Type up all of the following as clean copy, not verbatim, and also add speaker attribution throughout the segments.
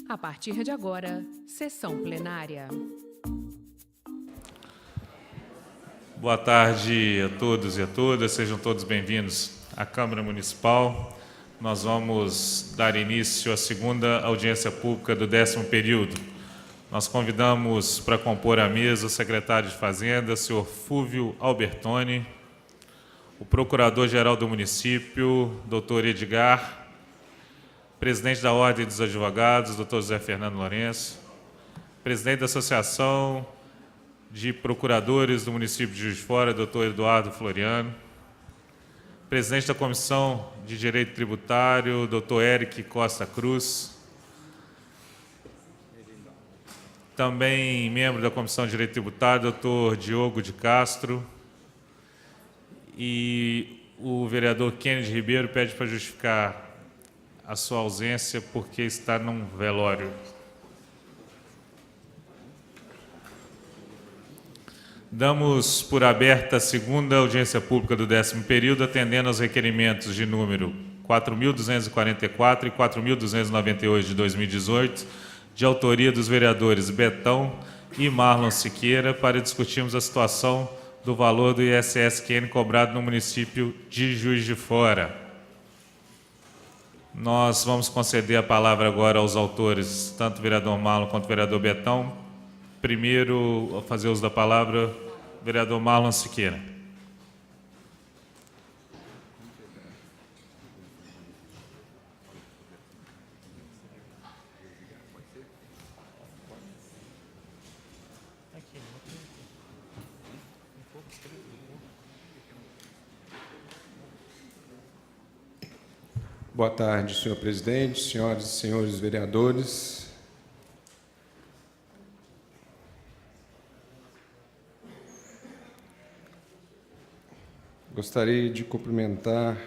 Speaker 1: A partir de agora, sessão plenária.
Speaker 2: Boa tarde a todos e a todas, sejam todos bem-vindos à Câmara Municipal. Nós vamos dar início à segunda audiência pública do 10º período. Nós convidamos para compor a mesa o secretário de Fazenda, senhor Fúvio Albertoni, o procurador-geral do município, doutor Edgar, presidente da Ordem dos Advogados, doutor José Fernando Lourenço, presidente da Associação de Procuradores do município de Juiz de Fora, doutor Eduardo Floriano, presidente da Comissão de Direito Tributário, doutor Eric Costa Cruz, também membro da Comissão de Direito Tributário, doutor Diogo de Castro, e o vereador Kennedy Ribeiro pede para justificar a sua ausência porque está num velório. Damos por aberta a segunda audiência pública do 10º período, atendendo aos requerimentos de número 4.244 e 4.298 de 2018, de autoria dos vereadores Betão e Marlon Siqueira, para discutirmos a situação do valor do ISS-QN cobrado no município de Juiz de Fora. Nós vamos conceder a palavra agora aos autores, tanto o vereador Marlon quanto o vereador Betão. Primeiro, a fazer uso da palavra, o vereador Marlon Siqueira.
Speaker 3: Boa tarde, senhor presidente, senhoras e senhores vereadores. Gostaria de cumprimentar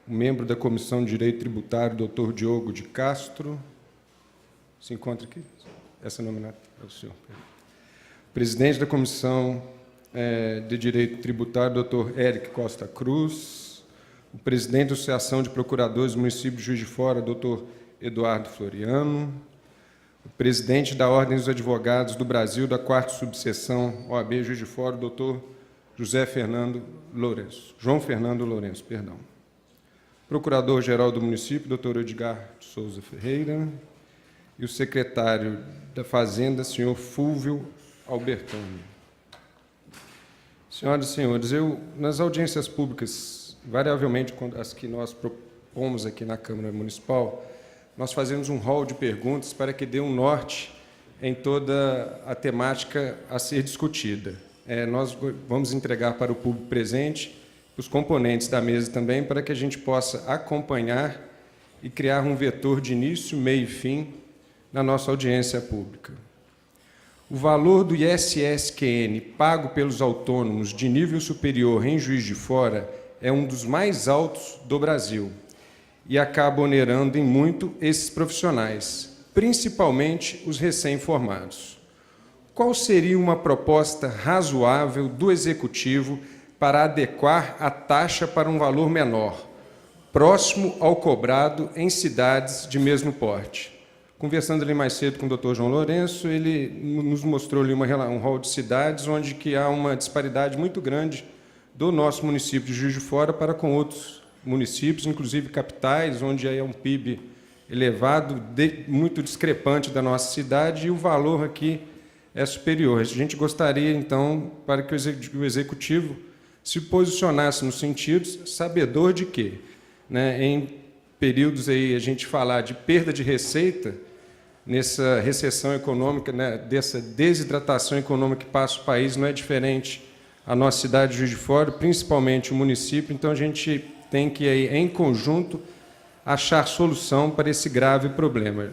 Speaker 3: o membro da Comissão de Direito Tributário, doutor Diogo de Castro. Se encontra aqui? Essa nominata é o senhor. Presidente da Comissão de Direito Tributário, doutor Eric Costa Cruz. O presidente da Associação de Procuradores do município de Juiz de Fora, doutor Eduardo Floriano, o presidente da Ordem dos Advogados do Brasil, da 4ª Subseção OAB Juiz de Fora, doutor João Fernando Lourenço, procurador-geral do município, doutor Edgar de Souza Ferreira, e o secretário da Fazenda, senhor Fúvio Albertoni. Senhoras e senhores, nas audiências públicas, variavelmente as que nós propomos aqui na Câmara Municipal, nós fazemos um rol de perguntas para que dê um norte em toda a temática a ser discutida. Nós vamos entregar para o público presente, os componentes da mesa também, para que a gente possa acompanhar e criar um vetor de início, meio e fim na nossa audiência pública. O valor do ISS-QN pago pelos autônomos de nível superior em Juiz de Fora é um dos mais altos do Brasil e acaba onerando em muito esses profissionais, principalmente os recém-formados. Qual seria uma proposta razoável do Executivo para adequar a taxa para um valor menor, próximo ao cobrado em cidades de mesmo porte? Conversando ali mais cedo com o Dr. João Lourenço, ele nos mostrou ali um rol de cidades onde que há uma disparidade muito grande do nosso município de Juiz de Fora para com outros municípios, inclusive capitais, onde é um PIB elevado, muito discrepante da nossa cidade, e o valor aqui é superior. A gente gostaria, então, para que o Executivo se posicionasse no sentido sabedor de que, em períodos aí a gente falar de perda de receita, nessa recessão econômica, dessa desidratação econômica que passa o país, não é diferente a nossa cidade de Juiz de Fora, principalmente o município. Então, a gente tem que, aí, em conjunto, achar solução para esse grave problema.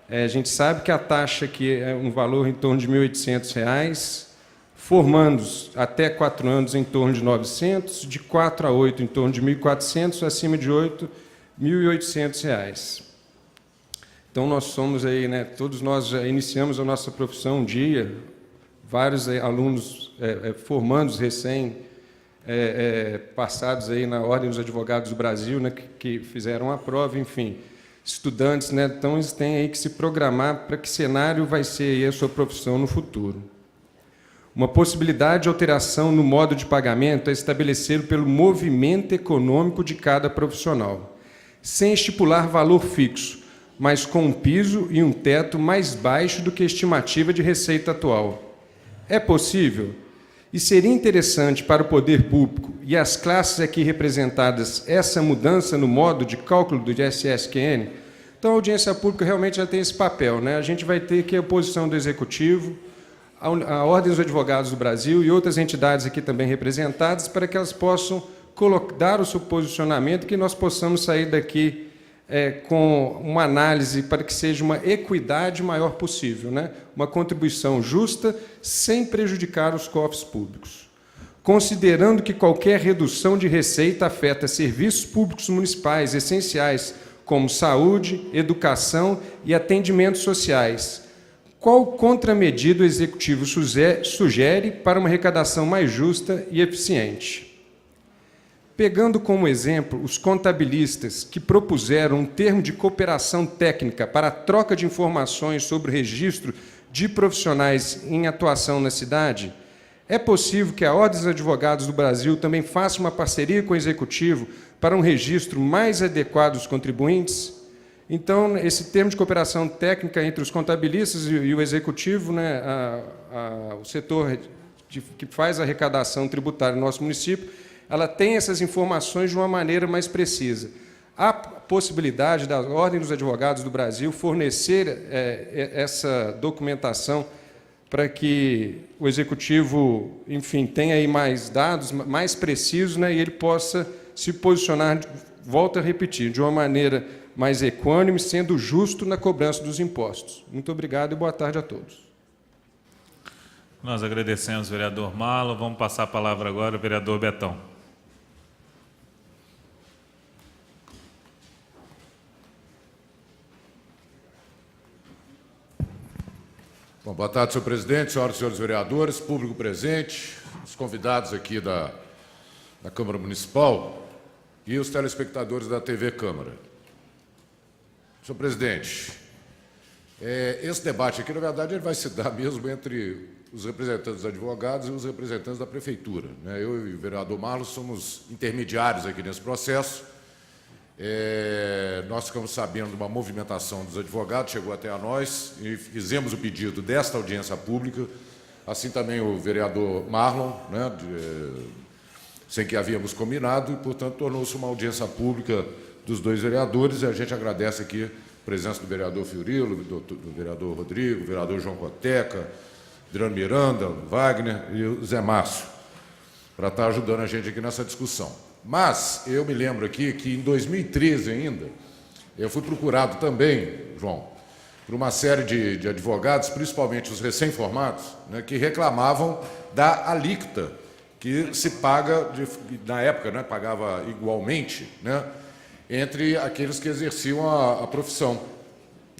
Speaker 3: A gente sabe que a taxa aqui é um valor em torno de R$ 1.800, formandos até 4 anos em torno de R$ 900, de 4 a 8 em torno de R$ 1.400, acima de 8, R$ 1.800. Então, nós somos aí, todos nós já iniciamos a nossa profissão um dia, vários alunos formandos passados aí na Ordem dos Advogados do Brasil, que fizeram a prova, enfim. estudantes, né? Então, eles têm aí que se programar para que cenário vai ser aí a sua profissão no futuro. Uma possibilidade de alteração no modo de pagamento é estabelecido pelo movimento econômico de cada profissional, sem estipular valor fixo, mas com um piso e um teto mais baixo do que a estimativa de receita atual. É possível? E seria interessante para o poder público e as classes aqui representadas essa mudança no modo de cálculo do ISSQN? Então, a audiência pública realmente já tem esse papel, né? A gente vai ter que a oposição do Executivo, a Ordem dos Advogados do Brasil e outras entidades aqui também representadas, para que elas possam dar o seu posicionamento, que nós possamos sair daqui com uma análise para que seja uma equidade maior possível, né? Uma contribuição justa, sem prejudicar os cofres públicos. Considerando que qualquer redução de receita afeta serviços públicos municipais essenciais, como saúde, educação e atendimentos sociais, qual contramedida o Executivo sugere para uma arrecadação mais justa e eficiente? Pegando como exemplo os contabilistas que propuseram um termo de cooperação técnica para a troca de informações sobre o registro de profissionais em atuação na cidade, é possível que a Ordem dos Advogados do Brasil também faça uma parceria com o Executivo para um registro mais adequado dos contribuintes? Então, esse termo de cooperação técnica entre os contabilistas e o Executivo, né, o setor que faz a arrecadação tributária no nosso município, ela tem essas informações de uma maneira mais precisa. Há possibilidade da Ordem dos Advogados do Brasil fornecer essa documentação para que o Executivo, enfim, tenha aí mais dados, mais precisos, né, e ele possa se posicionar, volto a repetir, de uma maneira mais equânime, sendo justo na cobrança dos impostos. Muito obrigado e boa tarde a todos.
Speaker 2: Nós agradecemos, vereador Marlon. Vamos passar a palavra agora ao vereador Betão.
Speaker 4: Bom, boa tarde, senhor presidente, senhoras e senhores vereadores, público presente, os convidados aqui da Câmara Municipal e os telespectadores da TV Câmara. Senhor presidente, esse debate aqui, na verdade, ele vai se dar mesmo entre os representantes dos advogados e os representantes da Prefeitura, né? Eu e o vereador Marlon somos intermediários aqui nesse processo. Nós ficamos sabendo de uma movimentação dos advogados, chegou até a nós, e fizemos o pedido desta audiência pública, assim também o vereador Marlon, né, sem que havíamos combinado, e, portanto, tornou-se uma audiência pública dos dois vereadores, e a gente agradece aqui a presença do vereador Fiorilo, do vereador Rodrigo, do vereador João Coteca, Adriano Miranda, Wagner e o Zé Márcio, para estar ajudando a gente aqui nessa discussão. Mas eu me lembro aqui que em 2013 ainda, eu fui procurado também, João, por uma série de advogados, principalmente os recém-formados, né, que reclamavam da alíquota que se paga, na época, né, pagava igualmente, né, entre aqueles que exerciam a profissão.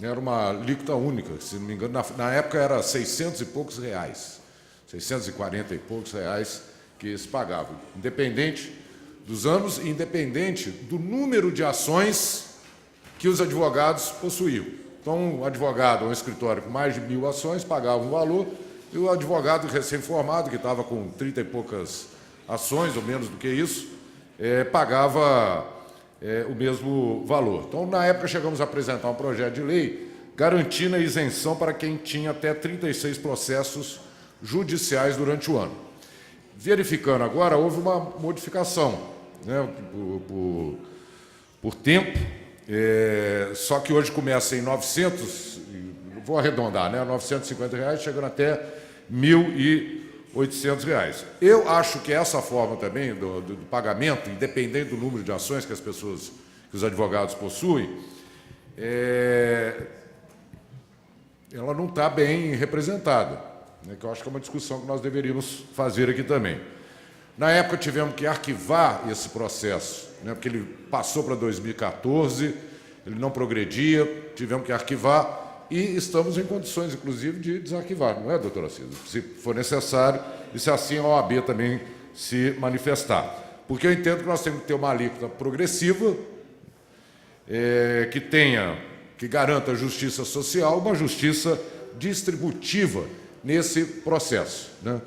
Speaker 4: Era uma alíquota única, se não me engano, na época era 600 e poucos reais, 640 e poucos reais que se pagavam, independente dos anos, independente do número de ações que os advogados possuíam. Então, um advogado ou um escritório com mais de 1000 ações pagava um valor, e o advogado recém-formado, que estava com 30 e poucas ações, ou menos do que isso, pagava o mesmo valor. Então, na época, chegamos a apresentar um projeto de lei garantindo a isenção para quem tinha até 36 processos judiciais durante o ano. Verificando agora, houve uma modificação, né, por tempo, só que hoje começa em 900, vou arredondar, né, 950 reais, chegando até 1.800 reais. Eu acho que essa forma também do pagamento, independente do número de ações que os advogados possuem, ela não está bem representada, né, que eu acho que é uma discussão que nós deveríamos fazer aqui também. Na época, tivemos que arquivar esse processo, né, porque ele passou para 2014, ele não progredia, tivemos que arquivar e estamos em condições, inclusive, de desarquivar, não é, doutora Cida? Se for necessário, e se assim a OAB também se manifestar. Porque eu entendo que nós temos que ter uma alíquota progressiva que garanta a justiça social, uma justiça distributiva nesse processo, né?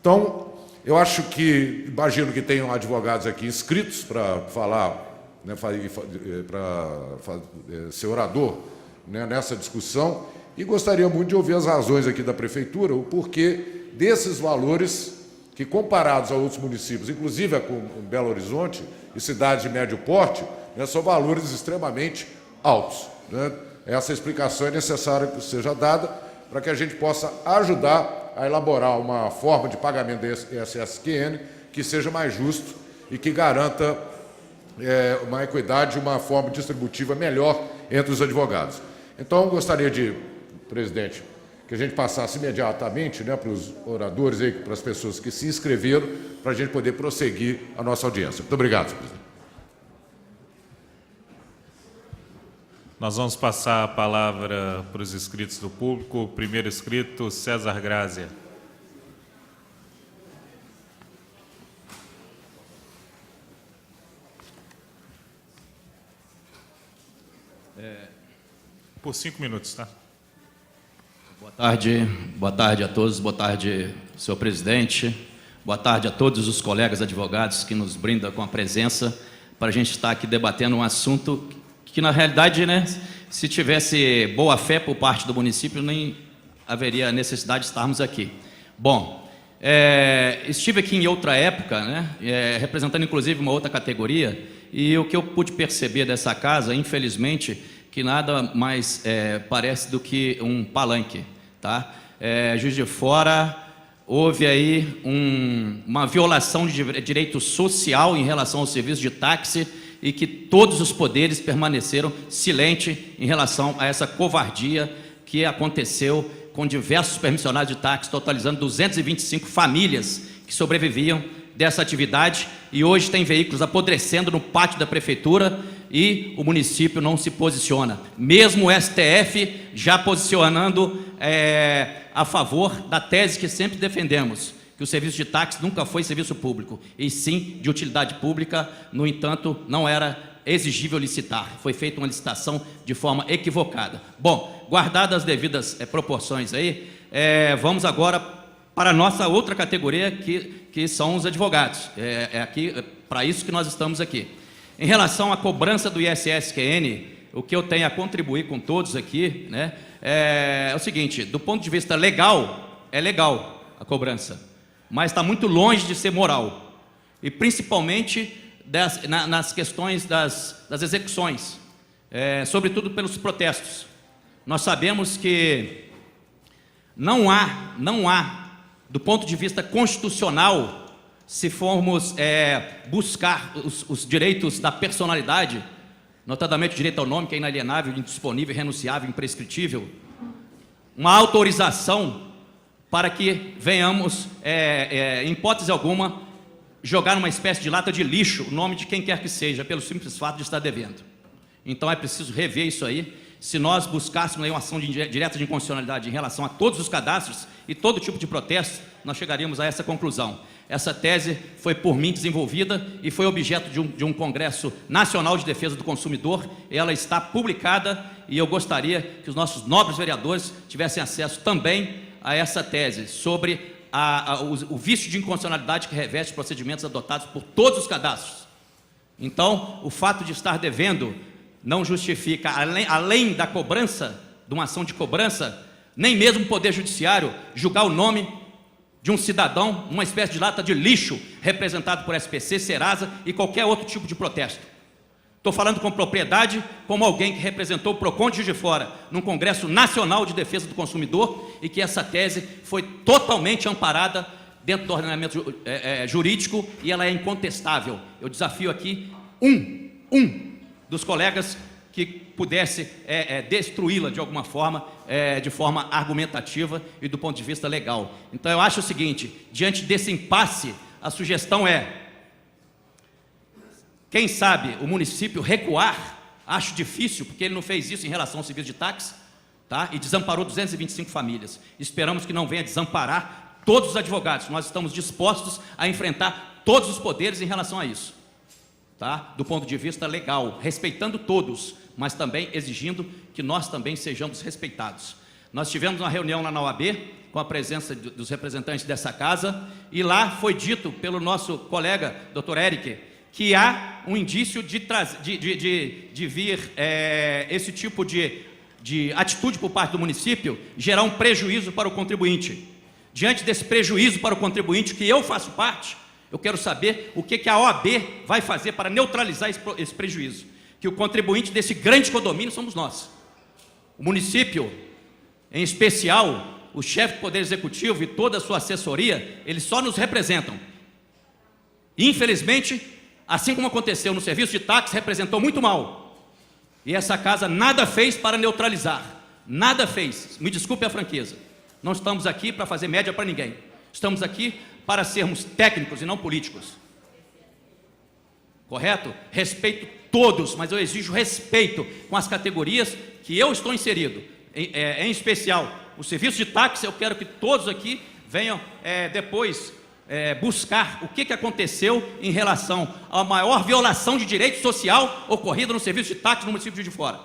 Speaker 4: Então, eu acho que, imagino que tenham advogados aqui inscritos para falar, né, para ser orador, né, nessa discussão, e gostaria muito de ouvir as razões aqui da Prefeitura, o porquê desses valores que, comparados a outros municípios, inclusive com Belo Horizonte e cidades de médio porte, né, são valores extremamente altos, né? Essa explicação é necessária que seja dada para que a gente possa ajudar a elaborar uma forma de pagamento da ISSQN que seja mais justo e que garanta uma equidade, uma forma distributiva melhor entre os advogados. Então, gostaria de, presidente, que a gente passasse imediatamente, né, para os oradores, aí, para as pessoas que se inscreveram, para a gente poder prosseguir a nossa audiência. Muito obrigado, senhor presidente.
Speaker 2: Nós vamos passar a palavra para os inscritos do público. O primeiro inscrito, César Grazia. Por 5 minutos, tá?
Speaker 5: Boa tarde a todos, boa tarde, senhor presidente, boa tarde a todos os colegas advogados que nos brindam com a presença para a gente estar aqui debatendo um assunto que, na realidade, né, se tivesse boa fé por parte do município, nem haveria necessidade de estarmos aqui. Bom, estive aqui em outra época, né, representando inclusive uma outra categoria, e o que eu pude perceber dessa casa, infelizmente, que nada mais parece do que um palanque, tá? Juiz de Fora, houve aí uma violação de direito social em relação ao serviço de táxi e que todos os poderes permaneceram silentes em relação a essa covardia que aconteceu com diversos permissionários de táxi, totalizando 225 famílias que sobreviviam dessa atividade, e hoje tem veículos apodrecendo no pátio da prefeitura e o município não se posiciona. Mesmo o STF já posicionando a favor da tese que sempre defendemos, que o serviço de táxi nunca foi serviço público, e sim de utilidade pública. No entanto, não era exigível licitar. Foi feita uma licitação de forma equivocada. Bom, guardadas as devidas proporções aí, vamos agora para a nossa outra categoria, que são os advogados. Aqui, para isso que nós estamos aqui. Em relação à cobrança do ISSQN, o que eu tenho a contribuir com todos aqui, né, é o seguinte: do ponto de vista legal, é legal a cobrança, mas está muito longe de ser moral, e principalmente nas questões das execuções, sobretudo pelos protestos. Nós sabemos que não há, do ponto de vista constitucional, se formos buscar os direitos da personalidade, notadamente o direito ao nome, que é inalienável, indisponível, irrenunciável, imprescritível, uma autorização para que venhamos, em hipótese alguma, jogar numa espécie de lata de lixo o nome de quem quer que seja, pelo simples fato de estar devendo. Então é preciso rever isso aí. Se nós buscássemos aí uma ação direta de inconstitucionalidade em relação a todos os cadastros e todo tipo de protesto, nós chegaríamos a essa conclusão. Essa tese foi por mim desenvolvida e foi objeto de um Congresso Nacional de Defesa do Consumidor. Ela está publicada e eu gostaria que os nossos nobres vereadores tivessem acesso também a essa tese sobre o vício de inconstitucionalidade que reveste os procedimentos adotados por todos os cadastros. Então, o fato de estar devendo não justifica, além da cobrança, de uma ação de cobrança, nem mesmo o Poder Judiciário julgar o nome de um cidadão, uma espécie de lata de lixo, representado por SPC, Serasa e qualquer outro tipo de protesto. Estou falando com propriedade, como alguém que representou o PROCON de Juiz de Fora num Congresso Nacional de Defesa do Consumidor, e que essa tese foi totalmente amparada dentro do ordenamento jurídico, e ela é incontestável. Eu desafio aqui um dos colegas que pudesse destruí-la de alguma forma, de forma argumentativa e do ponto de vista legal. Então eu acho o seguinte: diante desse impasse, a sugestão quem sabe o município recuar. Acho difícil, porque ele não fez isso em relação ao serviço de táxi, tá? E desamparou 225 famílias. Esperamos que não venha desamparar todos os advogados. Nós estamos dispostos a enfrentar todos os poderes em relação a isso, tá? Do ponto de vista legal, respeitando todos, mas também exigindo que nós também sejamos respeitados. Nós tivemos uma reunião lá na OAB, com a presença dos representantes dessa casa, e lá foi dito pelo nosso colega, Dr. Eric, que há um indício de vir esse tipo de atitude por parte do município gerar um prejuízo para o contribuinte. Diante desse prejuízo para o contribuinte, que eu faço parte, eu quero saber o que a OAB vai fazer para neutralizar esse prejuízo. Que o contribuinte desse grande condomínio somos nós. O município, em especial, o chefe do Poder Executivo e toda a sua assessoria, eles só nos representam. Infelizmente, assim como aconteceu no serviço de táxi, representou muito mal. E essa casa nada fez para neutralizar. Nada fez. Me desculpe a franqueza. Não estamos aqui para fazer média para ninguém. Estamos aqui para sermos técnicos e não políticos. Correto? Respeito todos, mas eu exijo respeito com as categorias que eu estou inserido. Em especial, o serviço de táxi, eu quero que todos aqui venham depois buscar o que aconteceu em relação à maior violação de direito social ocorrida no serviço de táxi no município de Juiz de Fora.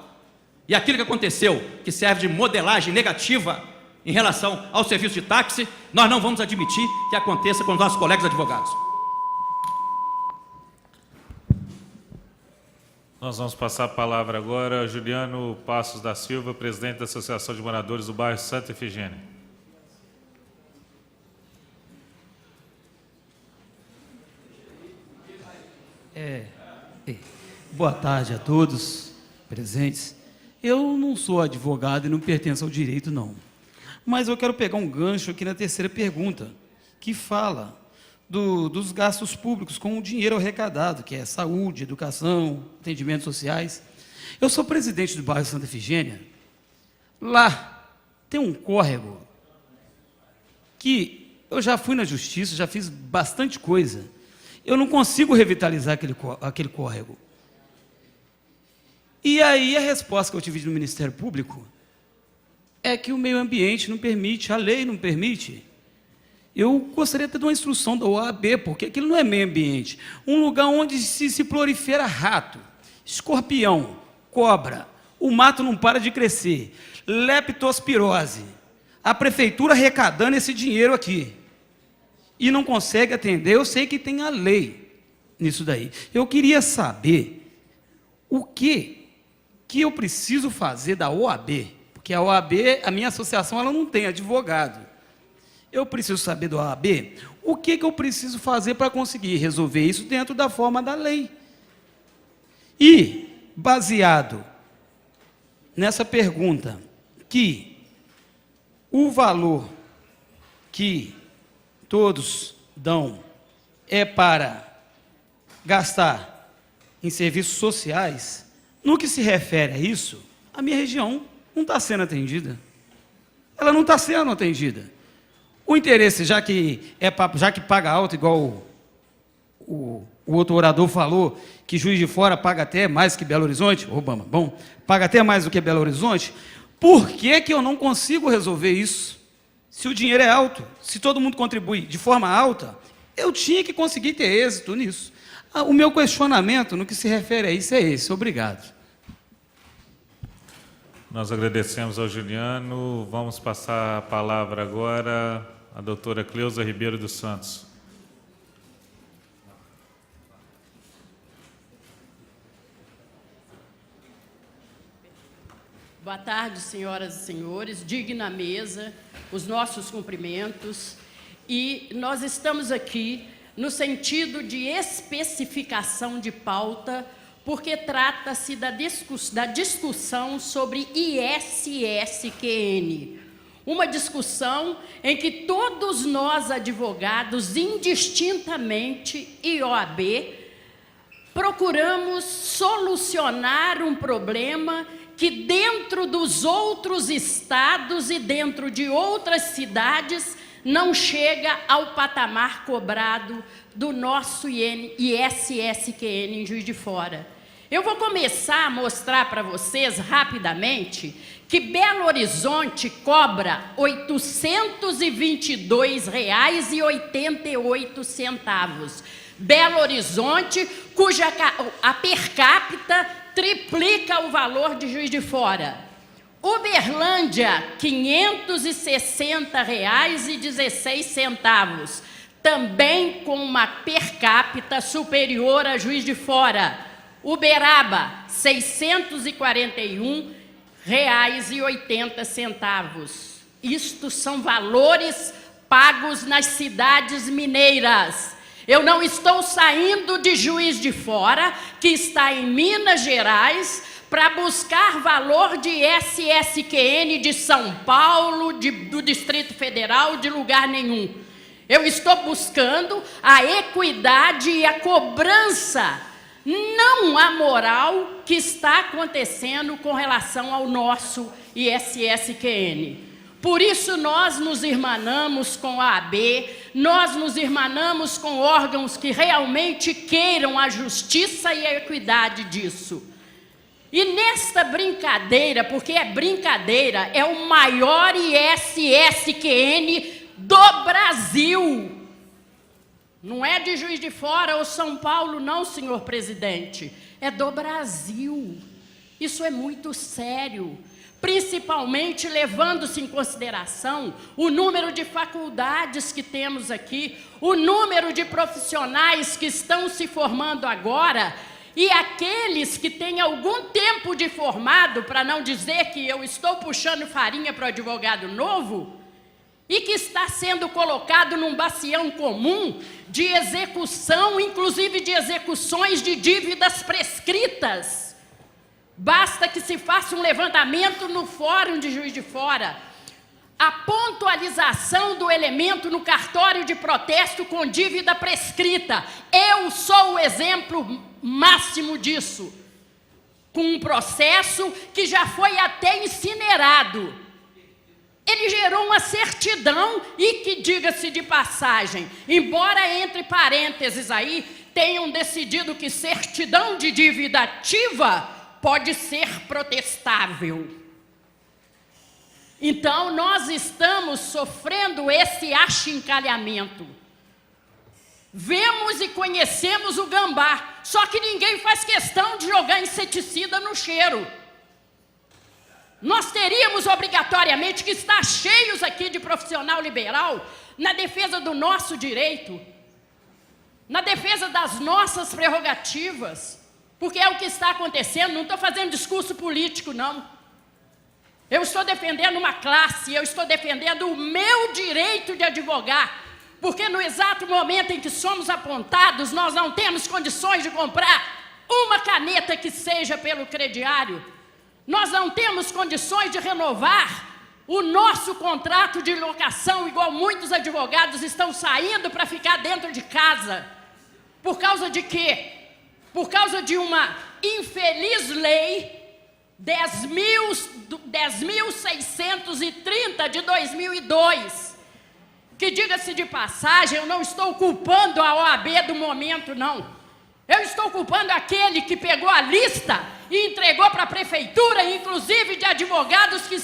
Speaker 5: E aquilo que aconteceu, que serve de modelagem negativa em relação ao serviço de táxi, nós não vamos admitir que aconteça com os nossos colegas advogados.
Speaker 2: Nós vamos passar a palavra agora a Juliano Passos da Silva, presidente da Associação de Moradores do bairro Santa Efigênia.
Speaker 6: Boa tarde a todos presentes. Eu não sou advogado e não pertenço ao direito, não. Mas eu quero pegar um gancho aqui na terceira pergunta, que fala dos gastos públicos com o dinheiro arrecadado, que é saúde, educação, atendimentos sociais. Eu sou presidente do bairro Santa Efigênia. Lá tem um córrego que eu já fui na justiça, já fiz bastante coisa. Eu não consigo revitalizar aquele córrego. E aí a resposta que eu tive do Ministério Público é que o meio ambiente não permite, a lei não permite. Eu gostaria de ter uma instrução da OAB, porque aquilo não é meio ambiente. Um lugar onde se prolifera rato, escorpião, cobra, o mato não para de crescer, leptospirose. A prefeitura arrecadando esse dinheiro aqui e não consegue atender. Eu sei que tem a lei nisso daí. Eu queria saber o que eu preciso fazer da OAB, porque a OAB, a minha associação, ela não tem advogado. Eu preciso saber da OAB o que eu preciso fazer para conseguir resolver isso dentro da forma da lei. E, baseado nessa pergunta, que o valor que todos dão é para gastar em serviços sociais, no que se refere a isso, a minha região não está sendo atendida. Ela não está sendo atendida. O interesse, já que paga alto, igual o outro orador falou, que Juiz de Fora paga até mais que Belo Horizonte, Obama, bom, paga até mais do que Belo Horizonte, por que eu não consigo resolver isso? Se o dinheiro é alto, se todo mundo contribui de forma alta, eu tinha que conseguir ter êxito nisso. O meu questionamento no que se refere a isso é esse. Obrigado.
Speaker 2: Nós agradecemos ao Juliano. Vamos passar a palavra agora à doutora Cleusa Ribeiro dos Santos.
Speaker 7: Boa tarde, senhoras e senhores. Digna mesa, os nossos cumprimentos. E nós estamos aqui no sentido de especificação de pauta, porque trata-se da discussão sobre ISSQN. Uma discussão em que todos nós, advogados, indistintamente, e OAB, procuramos solucionar um problema que dentro dos outros estados e dentro de outras cidades não chega ao patamar cobrado do nosso ISSQN em Juiz de Fora. Eu vou começar a mostrar para vocês rapidamente que Belo Horizonte cobra R$ 822,88. Belo Horizonte, cuja a per capita triplica o valor de Juiz de Fora. Uberlândia, R$ 560,16, também com uma per capita superior a Juiz de Fora. Uberaba, R$ 641,80. Isto são valores pagos nas cidades mineiras. Eu não estou saindo de Juiz de Fora, que está em Minas Gerais, para buscar valor de SSQN de São Paulo, do Distrito Federal, de lugar nenhum. Eu estou buscando a equidade e a cobrança, não a moral, que está acontecendo com relação ao nosso ISSQN. Por isso nós nos irmanamos com a AB, nós nos irmanamos com órgãos que realmente queiram a justiça e a equidade disso. E nesta brincadeira, porque é brincadeira, é o maior ISSQN do Brasil. Não é de Juiz de Fora ou São Paulo, não, senhor presidente. É do Brasil. Isso é muito sério. Principalmente levando-se em consideração o número de faculdades que temos aqui, o número de profissionais que estão se formando agora e aqueles que têm algum tempo de formado, para não dizer que eu estou puxando farinha para o advogado novo, e que está sendo colocado num bacião comum de execução, inclusive de execuções de dívidas prescritas. Basta que se faça um levantamento no Fórum de Juiz de Fora. A pontualização do elemento no cartório de protesto com dívida prescrita. Eu sou o exemplo máximo disso. Com um processo que já foi até incinerado. Ele gerou uma certidão e que, diga-se de passagem, embora entre parênteses aí, tenham decidido que certidão de dívida ativa pode ser protestável. Então, nós estamos sofrendo esse achincalhamento. Vemos e conhecemos o gambá, só que ninguém faz questão de jogar inseticida no cheiro. Nós teríamos obrigatoriamente que estar cheios aqui de profissional liberal na defesa do nosso direito, na defesa das nossas prerrogativas. Porque é o que está acontecendo, não estou fazendo discurso político, não. Eu estou defendendo uma classe, eu estou defendendo o meu direito de advogar, porque no exato momento em que somos apontados, nós não temos condições de comprar uma caneta que seja pelo crediário. Nós não temos condições de renovar o nosso contrato de locação, igual muitos advogados estão saindo para ficar dentro de casa. Por causa de quê? Por causa de uma infeliz lei 10.630 de 2002, que, diga-se de passagem, eu não estou culpando a OAB do momento, não. Eu estou culpando aquele que pegou a lista e entregou para a prefeitura, inclusive de advogados que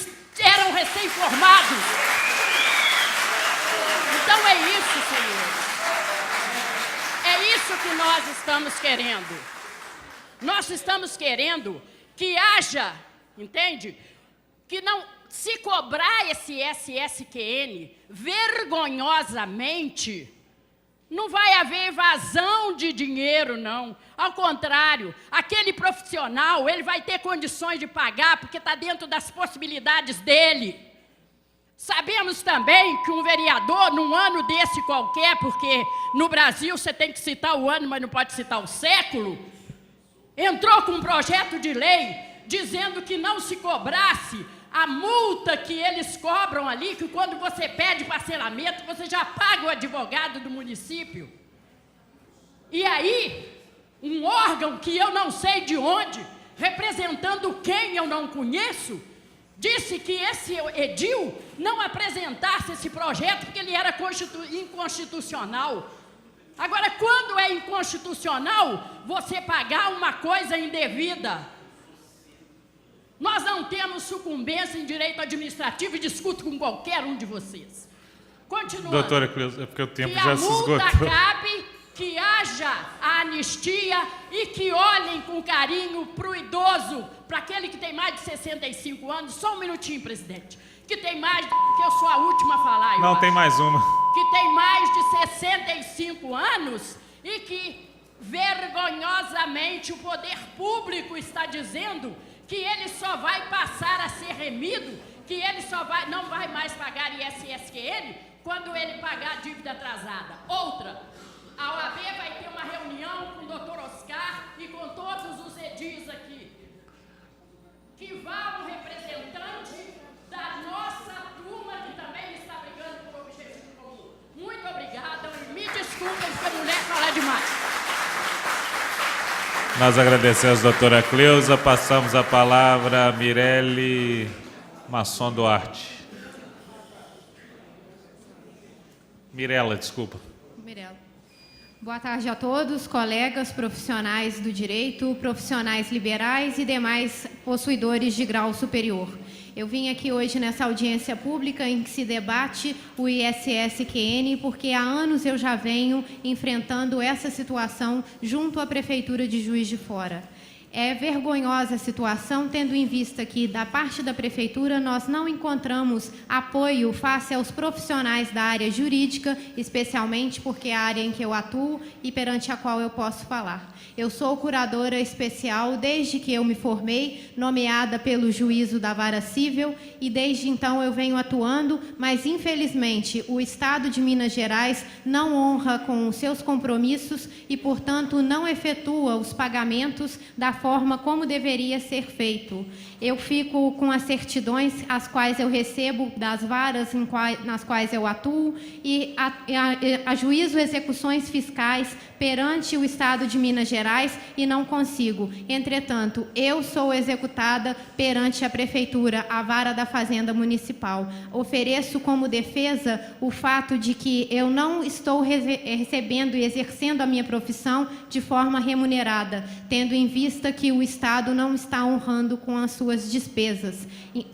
Speaker 7: eram recém-formados. Então é isso, senhor. É isso que nós estamos querendo. Nós estamos querendo que haja, entende? Que não se cobrar esse SSQN vergonhosamente, não vai haver evasão de dinheiro, não. Ao contrário, aquele profissional, ele vai ter condições de pagar porque está dentro das possibilidades dele. Sabemos também que um vereador, num ano desse qualquer, porque no Brasil você tem que citar o ano, mas não pode citar o século, entrou com um projeto de lei dizendo que não se cobrasse a multa que eles cobram ali, que quando você pede parcelamento, você já paga o advogado do município. E aí, um órgão que eu não sei de onde, representando quem eu não conheço, disse que esse edil não apresentasse esse projeto porque ele era inconstitucional. Agora, quando é inconstitucional, você pagar uma coisa indevida. Nós não temos sucumbência em direito administrativo e discuto com qualquer um de vocês. Continuando.
Speaker 2: Doutora Cleusa, é porque o tempo
Speaker 7: que
Speaker 2: já se esgotou.
Speaker 7: A multa cabe, que haja a anistia e que olhem com carinho para o idoso, para aquele que tem mais de 65 anos, só um minutinho, presidente, que tem mais, que eu sou a última a falar,
Speaker 2: Não, tem mais uma.
Speaker 7: que tem mais de 65 anos e que vergonhosamente o poder público está dizendo que ele só vai passar a ser remido, que ele não vai mais pagar ISSQN quando ele pagar a dívida atrasada. Outra, a OAB vai ter uma reunião com o doutor Oscar e com todos os edis aqui, que vá um representante da nossa turma que também está brigando por objetivo comum. Muito obrigada e me desculpem se a mulher falar demais.
Speaker 2: Nós agradecemos, doutora Cleusa. Passamos a palavra a Mirelle Masson Duarte. Mirela, desculpa.
Speaker 8: Mirela. Boa tarde a todos, colegas, profissionais do direito, profissionais liberais e demais possuidores de grau superior. Eu vim aqui hoje nessa audiência pública em que se debate o ISSQN, porque há anos eu já venho enfrentando essa situação junto à Prefeitura de Juiz de Fora. É vergonhosa a situação, tendo em vista que, da parte da Prefeitura, nós não encontramos apoio face aos profissionais da área jurídica, especialmente porque é a área em que eu atuo e perante a qual eu posso falar. Eu sou curadora especial desde que eu me formei, nomeada pelo juízo da Vara Cível, e desde então eu venho atuando, mas infelizmente o Estado de Minas Gerais não honra com os seus compromissos e, portanto, não efetua os pagamentos da forma como deveria ser feito. Eu fico com as certidões as quais eu recebo das varas nas quais eu atuo e ajuizo execuções fiscais perante o Estado de Minas Gerais e não consigo. Entretanto, eu sou executada perante a Prefeitura, a vara da Fazenda Municipal. Ofereço como defesa o fato de que eu não estou recebendo e exercendo a minha profissão de forma remunerada, tendo em vista que o Estado não está honrando com as suas despesas,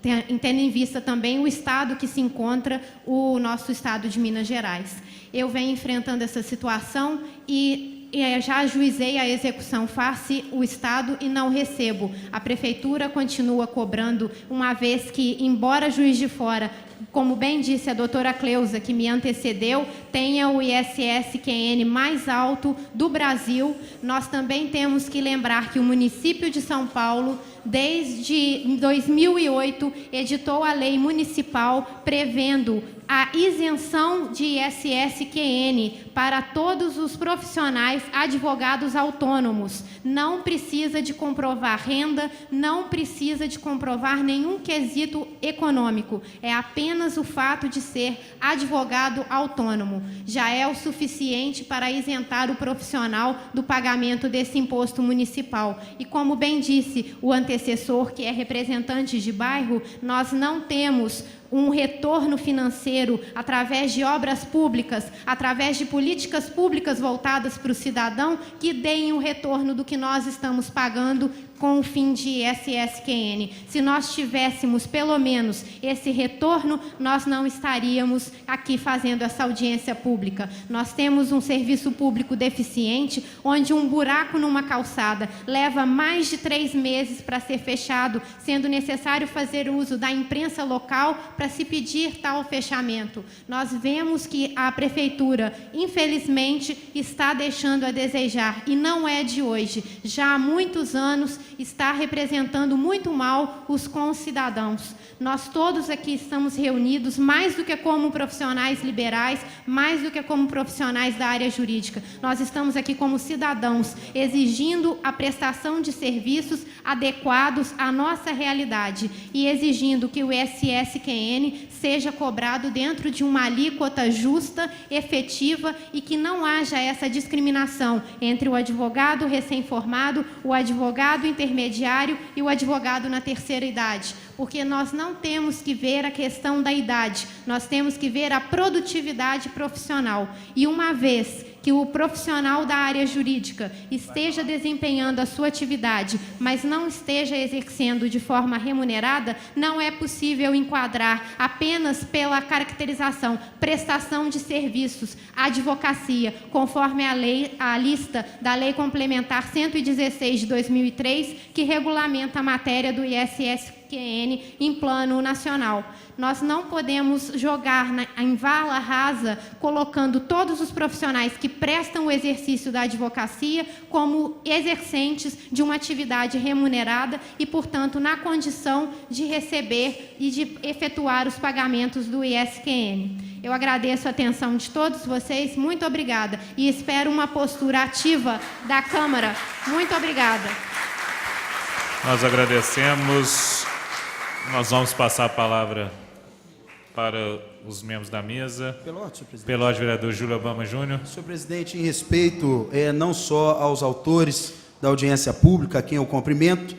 Speaker 8: tendo em vista também o estado que se encontra o nosso Estado de Minas Gerais. Eu venho enfrentando essa situação e já ajuizei a execução face o Estado e não recebo. A Prefeitura continua cobrando, uma vez que, embora Juiz de Fora, como bem disse a doutora Cleusa, que me antecedeu, tenha o ISSQN mais alto do Brasil, nós também temos que lembrar que o município de São Paulo, desde 2008, editou a lei municipal prevendo a isenção de ISSQN para todos os profissionais advogados autônomos. Não precisa de comprovar renda, não precisa de comprovar nenhum quesito econômico. É apenas o fato de ser advogado autônomo. Já é o suficiente para isentar o profissional do pagamento desse imposto municipal. E como bem disse o antecessor, que é representante de bairro, nós não temos um retorno financeiro através de obras públicas, através de políticas públicas voltadas para o cidadão, que deem o retorno do que nós estamos pagando com o fim de ISSQN. Se nós tivéssemos, pelo menos, esse retorno, nós não estaríamos aqui fazendo essa audiência pública. Nós temos um serviço público deficiente, onde um buraco numa calçada leva mais de 3 meses para ser fechado, sendo necessário fazer uso da imprensa local para se pedir tal fechamento. Nós vemos que a Prefeitura, infelizmente, está deixando a desejar, e não é de hoje. Já há muitos anos está representando muito mal os concidadãos. Nós todos aqui estamos reunidos, mais do que como profissionais liberais, mais do que como profissionais da área jurídica. Nós estamos aqui como cidadãos, exigindo a prestação de serviços adequados à nossa realidade e exigindo que o ISSQN seja cobrado dentro de uma alíquota justa, efetiva e que não haja essa discriminação entre o advogado recém-formado, o advogado intermediário e o advogado na terceira idade. Porque nós não temos que ver a questão da idade, nós temos que ver a produtividade profissional. E uma vez que o profissional da área jurídica esteja desempenhando a sua atividade, mas não esteja exercendo de forma remunerada, não é possível enquadrar apenas pela caracterização prestação de serviços, advocacia, conforme a lista da Lei Complementar 116 de 2003, que regulamenta a matéria do ISSQN em plano nacional. Nós não podemos jogar em vala rasa, colocando todos os profissionais que prestam o exercício da advocacia como exercentes de uma atividade remunerada e, portanto, na condição de receber e de efetuar os pagamentos do ISQN. Eu agradeço a atenção de todos vocês, muito obrigada, e espero uma postura ativa da Câmara. Muito obrigada.
Speaker 2: Nós agradecemos. Nós vamos passar a palavra para os membros da mesa.
Speaker 9: Pelote, senhor presidente.
Speaker 2: Pelote, vereador Júlio Obama Júnior.
Speaker 9: Senhor presidente, em respeito não só aos autores da audiência pública, a quem eu cumprimento,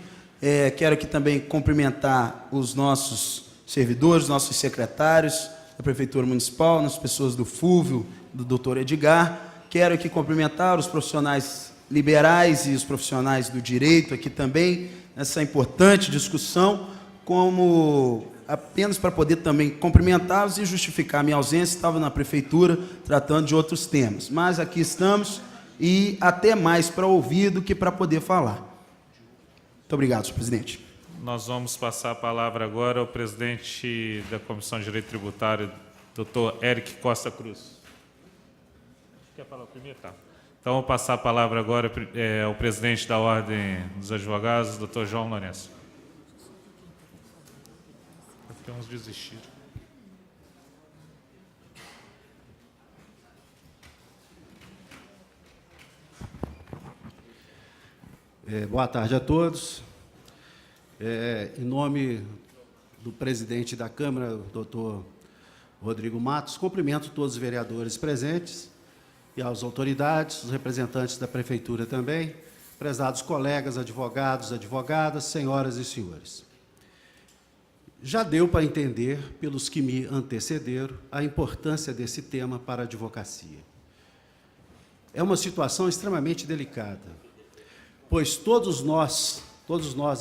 Speaker 9: quero aqui também cumprimentar os nossos servidores, nossos secretários da Prefeitura Municipal, nas pessoas do Fúvio, do doutor Edgar. Quero aqui cumprimentar os profissionais liberais e os profissionais do direito aqui também, nessa importante discussão, como apenas para poder também cumprimentá-los e justificar minha ausência. Estava na Prefeitura tratando de outros temas, mas aqui estamos e até mais para ouvir do que para poder falar. Muito obrigado, senhor presidente.
Speaker 2: Nós vamos passar a palavra agora ao presidente da Comissão de Direito Tributário, doutor Eric Costa Cruz. Quer falar primeiro? Tá. Então, vou passar a palavra agora ao presidente da Ordem dos Advogados, doutor João Lourenço. Porque uns desistiram.
Speaker 10: Boa tarde a todos. Em nome do presidente da Câmara, o doutor Rodrigo Matos, cumprimento todos os vereadores presentes e as autoridades, os representantes da Prefeitura também, prezados colegas, advogados, advogadas, senhoras e senhores. Já deu para entender, pelos que me antecederam, a importância desse tema para a advocacia. É uma situação extremamente delicada, pois todos nós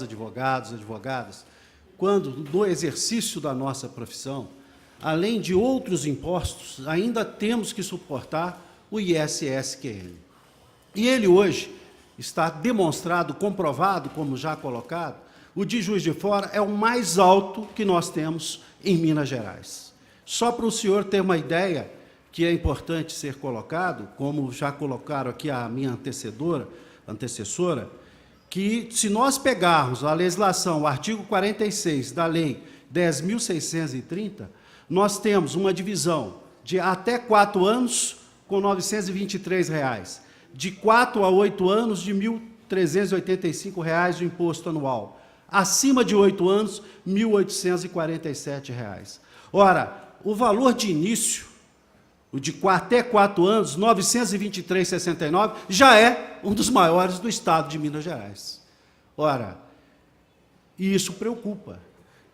Speaker 10: advogados, advogadas, quando no exercício da nossa profissão, além de outros impostos, ainda temos que suportar o ISSQN. E ele hoje está demonstrado, comprovado, como já colocado, o de Juiz de Fora é o mais alto que nós temos em Minas Gerais. Só para o senhor ter uma ideia, que é importante ser colocado, como já colocaram aqui a minha antecessora, que se nós pegarmos a legislação, o artigo 46 da Lei 10.630, nós temos uma divisão de até 4 anos com R$ 923, de 4 a 8 anos de R$ 1.385 de imposto anual, acima de 8 anos, R$ 1.847. Ora, o valor de início, o de até 4 anos, R$ 923,69, já é um dos maiores do estado de Minas Gerais. Ora, e isso preocupa.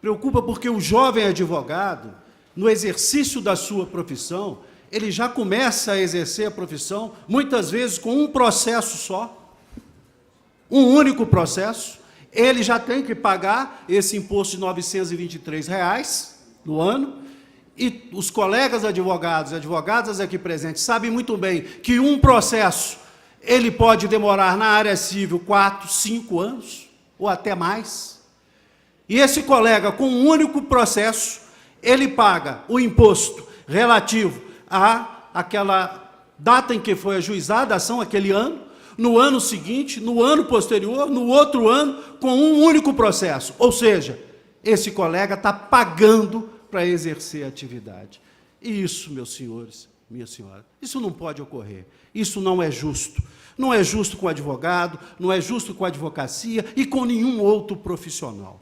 Speaker 10: Preocupa porque o jovem advogado, no exercício da sua profissão, ele já começa a exercer a profissão, muitas vezes com um processo só, um único processo. Ele já tem que pagar esse imposto de R$ 923 no ano, e os colegas advogados e advogadas aqui presentes sabem muito bem que um processo ele pode demorar na área civil 4, 5 anos, ou até mais. E esse colega, com um único processo, ele paga o imposto relativo àquela data em que foi ajuizada a ação, aquele ano, no ano seguinte, no ano posterior, no outro ano, com um único processo. Ou seja, esse colega está pagando para exercer a atividade. E isso, meus senhores, minha senhora, isso não pode ocorrer. Isso não é justo. Não é justo com o advogado, não é justo com a advocacia e com nenhum outro profissional.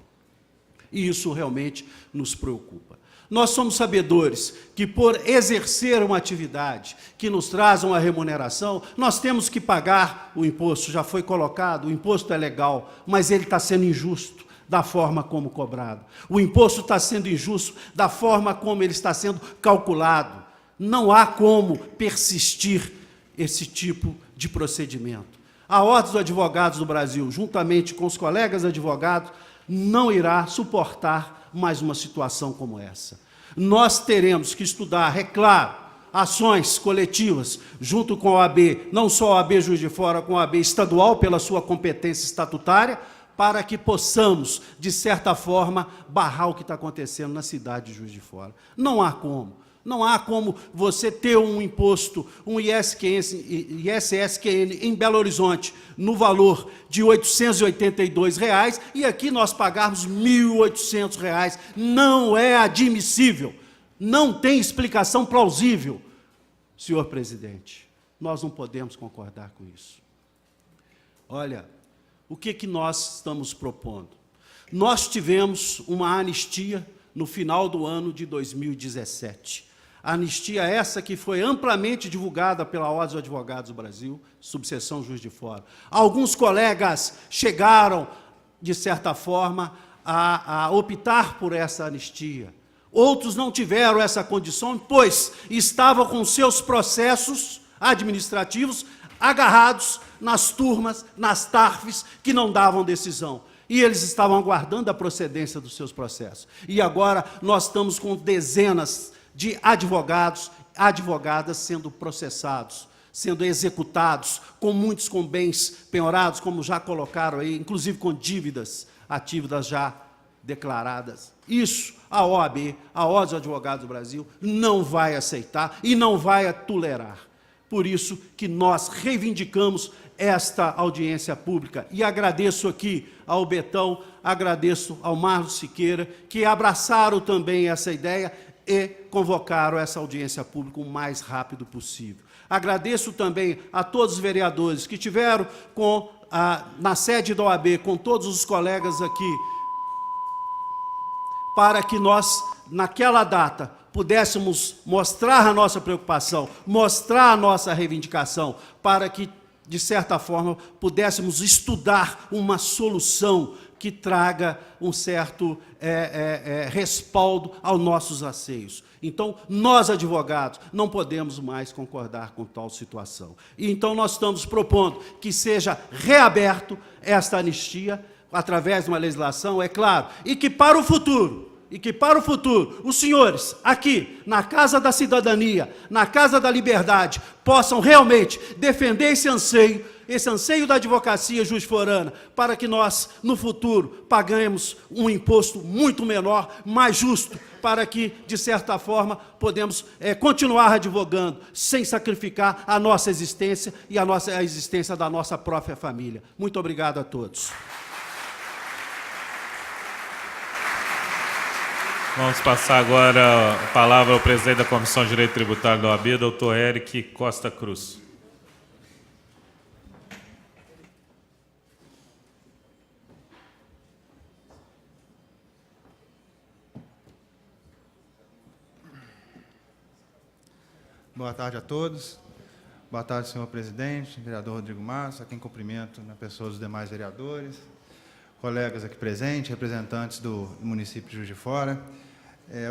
Speaker 10: E isso realmente nos preocupa. Nós somos sabedores que, por exercer uma atividade que nos traz uma remuneração, nós temos que pagar o imposto. Já foi colocado, o imposto é legal, mas ele está sendo injusto da forma como cobrado. O imposto está sendo injusto da forma como ele está sendo calculado. Não há como persistir esse tipo de procedimento. A Ordem dos Advogados do Brasil, juntamente com os colegas advogados, não irá suportar mais uma situação como essa. Nós teremos que estudar, é claro, ações coletivas, junto com a OAB, não só a OAB Juiz de Fora, com a OAB estadual, pela sua competência estatutária, para que possamos, de certa forma, barrar o que está acontecendo na cidade de Juiz de Fora. Não há como. Não há como você ter um imposto, um ISSQN em Belo Horizonte, no valor de R$ 882, e aqui nós pagarmos R$ 1.800. Não é admissível. Não tem explicação plausível. Senhor presidente, nós não podemos concordar com isso. Olha, o que nós estamos propondo? Nós tivemos uma anistia no final do ano de 2017. Anistia essa que foi amplamente divulgada pela Ordem dos Advogados do Brasil, subseção Juiz de Fora. Alguns colegas chegaram, de certa forma, a optar por essa anistia. Outros não tiveram essa condição, pois estavam com seus processos administrativos agarrados nas turmas, nas TARFs, que não davam decisão. E eles estavam aguardando a procedência dos seus processos. E agora nós estamos com dezenas de advogados, advogadas sendo processados, sendo executados, muitos com bens penhorados, como já colocaram aí, inclusive com dívidas já declaradas. Isso a OAB, a Ordem dos Advogados do Brasil, não vai aceitar e não vai tolerar. Por isso que nós reivindicamos esta audiência pública. E agradeço aqui ao Betão, agradeço ao Marlos Siqueira, que abraçaram também essa ideia e convocaram essa audiência pública o mais rápido possível. Agradeço também a todos os vereadores que tiveram na sede da OAB, com todos os colegas aqui, para que nós, naquela data, pudéssemos mostrar a nossa preocupação, mostrar a nossa reivindicação, para que, de certa forma, pudéssemos estudar uma solução que traga um certo respaldo aos nossos anseios. Então, nós, advogados, não podemos mais concordar com tal situação. E, então, nós estamos propondo que seja reaberto esta anistia, através de uma legislação, é claro, e que para o futuro, os senhores, aqui, na Casa da Cidadania, na Casa da Liberdade, possam realmente defender esse anseio da advocacia juiz-forana, para que nós, no futuro, paguemos um imposto muito menor, mais justo, para que, de certa forma, podemos continuar advogando, sem sacrificar a nossa existência e a existência da nossa própria família. Muito obrigado a todos.
Speaker 2: Vamos passar agora a palavra ao presidente da Comissão de Direito Tributário da OAB, doutor Eric Costa Cruz.
Speaker 11: Boa tarde a todos. Boa tarde, senhor presidente, vereador Rodrigo Matos, a quem cumprimento na pessoa dos demais vereadores, colegas aqui presentes, representantes do município de Juiz de Fora.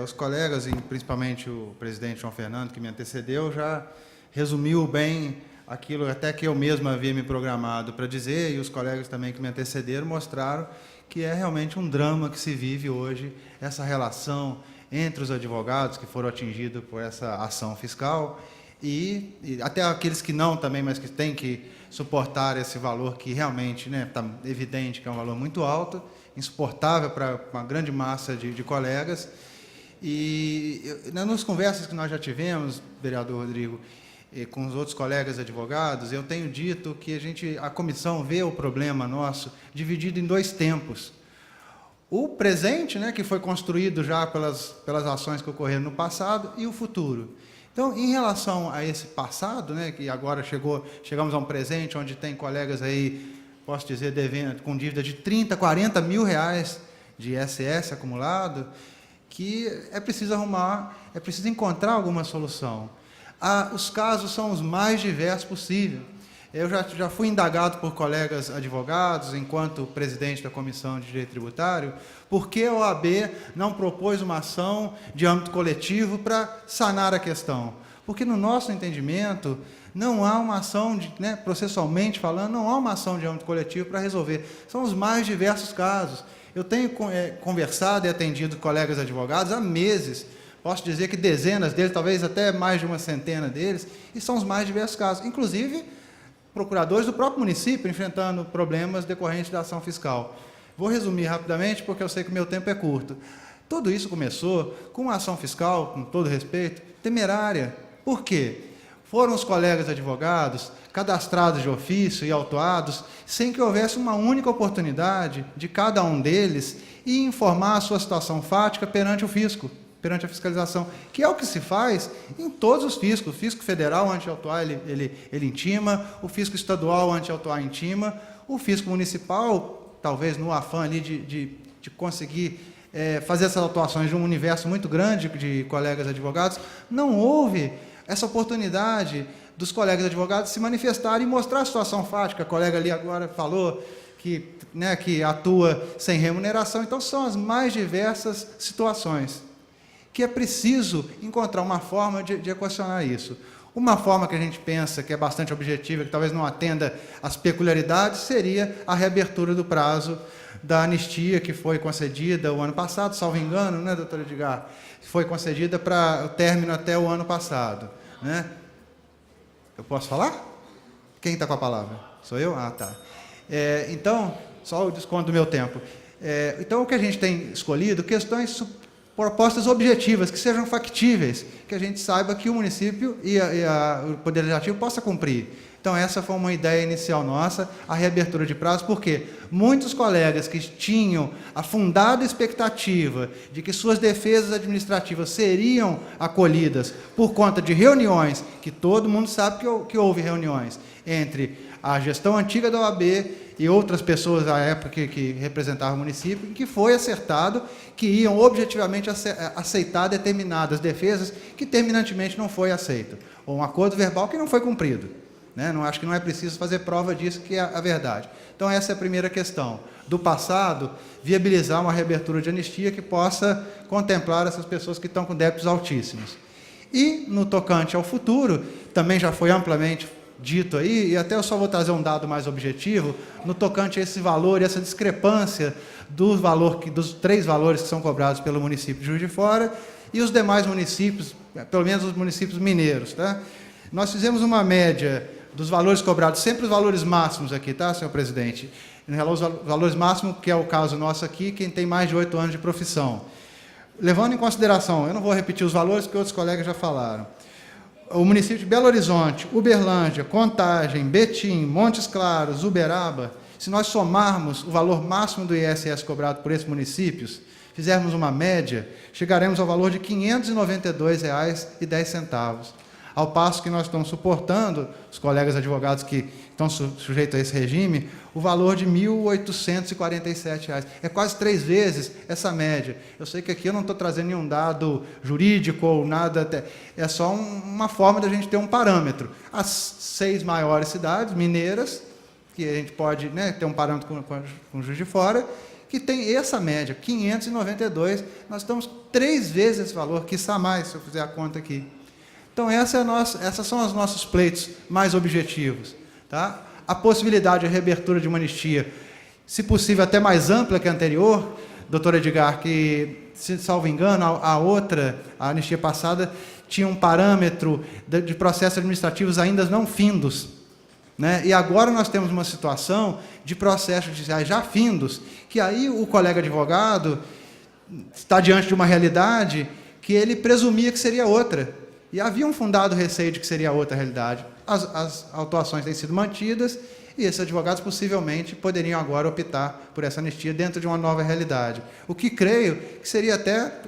Speaker 11: Os colegas, e principalmente o presidente João Fernando, que me antecedeu, já resumiu bem aquilo até que eu mesmo havia me programado para dizer, e os colegas também que me antecederam mostraram que é realmente um drama que se vive hoje, essa relação entre os advogados que foram atingidos por essa ação fiscal e até aqueles que não também, mas que têm que suportar esse valor que realmente está evidente que é um valor muito alto, insuportável para uma grande massa de colegas. E nas conversas que nós já tivemos, vereador Rodrigo, com os outros colegas advogados, eu tenho dito que a comissão vê o problema nosso dividido em dois tempos. O presente, que foi construído já pelas ações que ocorreram no passado, e o futuro. Então, em relação a esse passado, que agora chegamos a um presente, onde tem colegas aí, posso dizer, devendo, com dívida de 30, 40 mil reais de ISS acumulado, que é preciso é preciso encontrar alguma solução. Os casos são os mais diversos possível. Eu já fui indagado por colegas advogados, enquanto presidente da Comissão de Direito Tributário, por que a OAB não propôs uma ação de âmbito coletivo para sanar a questão. Porque, no nosso entendimento, Não há uma ação, processualmente falando, não há uma ação de âmbito coletivo para resolver. São os mais diversos casos. Eu tenho conversado e atendido colegas advogados há meses, posso dizer que dezenas deles, talvez até mais de uma centena deles, e são os mais diversos casos, inclusive procuradores do próprio município enfrentando problemas decorrentes da ação fiscal. Vou resumir rapidamente, porque eu sei que o meu tempo é curto. Tudo isso começou com uma ação fiscal, com todo respeito, temerária. Por quê? Foram os colegas advogados cadastrados de ofício e autuados sem que houvesse uma única oportunidade de cada um deles e informar a sua situação fática perante o fisco, perante a fiscalização, que é o que se faz em todos os fiscos. O fisco federal, antes de autuar, ele intima, o fisco estadual, antes de autuar, intima, o fisco municipal, talvez no afã ali de conseguir fazer essas autuações de um universo muito grande de colegas advogados, não houve essa oportunidade dos colegas advogados se manifestarem e mostrar a situação fática. A colega ali agora falou que atua sem remuneração. Então, são as mais diversas situações que é preciso encontrar uma forma de equacionar isso. Uma forma que a gente pensa que é bastante objetiva, que talvez não atenda às peculiaridades, seria a reabertura do prazo da anistia que foi concedida o ano passado, salvo engano, né, doutora Edgar? Foi concedida para o término até o ano passado, né? Eu posso falar? Quem está com a palavra? Sou eu? Ah, tá. Então, só o desconto do meu tempo. Então, o que a gente tem escolhido, propostas objetivas, que sejam factíveis, que a gente saiba que o município e o Poder Legislativo possa cumprir. Então, essa foi uma ideia inicial nossa, a reabertura de prazo, porque muitos colegas que tinham a fundada expectativa de que suas defesas administrativas seriam acolhidas por conta de reuniões, que todo mundo sabe que houve reuniões entre a gestão antiga da OAB e outras pessoas à época que representavam o município, em que foi acertado que iam objetivamente aceitar determinadas defesas que terminantemente não foi aceito, ou um acordo verbal que não foi cumprido. Não acho que não é preciso fazer prova disso, que é a verdade. Então, essa é a primeira questão. Do passado, viabilizar uma reabertura de anistia que possa contemplar essas pessoas que estão com débitos altíssimos. E, no tocante ao futuro, também já foi amplamente dito aí, e até eu só vou trazer um dado mais objetivo, no tocante a esse valor e essa discrepância dos 3 valores que são cobrados pelo município de Juiz de Fora e os demais municípios, pelo menos os municípios mineiros. Tá? Nós fizemos uma média dos valores cobrados, sempre os valores máximos aqui, tá, senhor presidente? Os valores máximos, que é o caso nosso aqui, quem tem mais de 8 anos de profissão. Levando em consideração, eu não vou repetir os valores, porque outros colegas já falaram, o município de Belo Horizonte, Uberlândia, Contagem, Betim, Montes Claros, Uberaba, se nós somarmos o valor máximo do ISS cobrado por esses municípios, fizermos uma média, chegaremos ao valor de R$ 592,10. Ao passo que nós estamos suportando, os colegas advogados que estão sujeitos a esse regime, o valor de R$ 1.847. É quase 3 vezes essa média. Eu sei que aqui eu não estou trazendo nenhum dado jurídico ou nada, é só uma forma da gente ter um parâmetro. As 6 maiores cidades mineiras, que a gente pode ter um parâmetro com Juiz de Fora, que tem essa média, 592, nós estamos 3 vezes esse valor, quiçá mais, se eu fizer a conta aqui. Então, essas são os nossos pleitos mais objetivos. Tá? A possibilidade de reabertura de uma anistia, se possível até mais ampla que a anterior, doutor Edgar, que, se salvo engano, a anistia passada, tinha um parâmetro de processos administrativos ainda não findos. E agora nós temos uma situação de processos judiciais já findos, que aí o colega advogado está diante de uma realidade que ele presumia que seria outra. E havia um fundado receio de que seria outra realidade. As autuações têm sido mantidas e esses advogados possivelmente poderiam agora optar por essa anistia dentro de uma nova realidade. O que creio que seria até,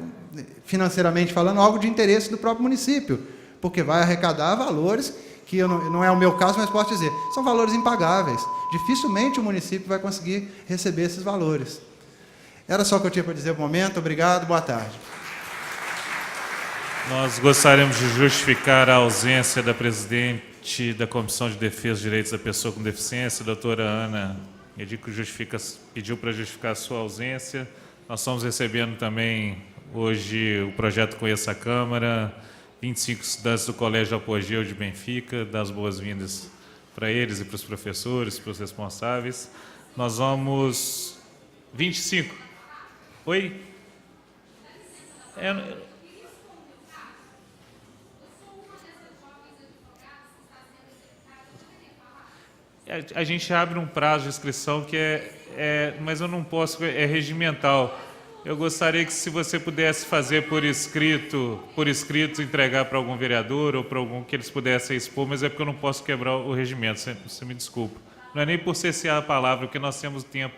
Speaker 11: financeiramente falando, algo de interesse do próprio município, porque vai arrecadar valores que não é o meu caso, mas posso dizer, são valores impagáveis. Dificilmente o município vai conseguir receber esses valores. Era só o que eu tinha para dizer no momento. Obrigado, boa tarde.
Speaker 2: Nós gostaríamos de justificar a ausência da presidente da Comissão de Defesa dos Direitos da Pessoa com Deficiência, a doutora Ana Edico, pediu para justificar a sua ausência. Nós estamos recebendo também hoje o projeto Conheça a Câmara 25 estudantes do Colégio Apogeu de Benfica, dar as boas-vindas para eles e para os professores, para os responsáveis. Nós vamos... 25. Oi? A gente abre um prazo de inscrição que mas eu não posso, é regimental. Eu gostaria que, se você pudesse fazer por escrito, entregar para algum vereador ou para algum que eles pudessem expor, mas é porque eu não posso quebrar o regimento, você me desculpa. Não é nem por cessear a palavra, porque nós temos tempo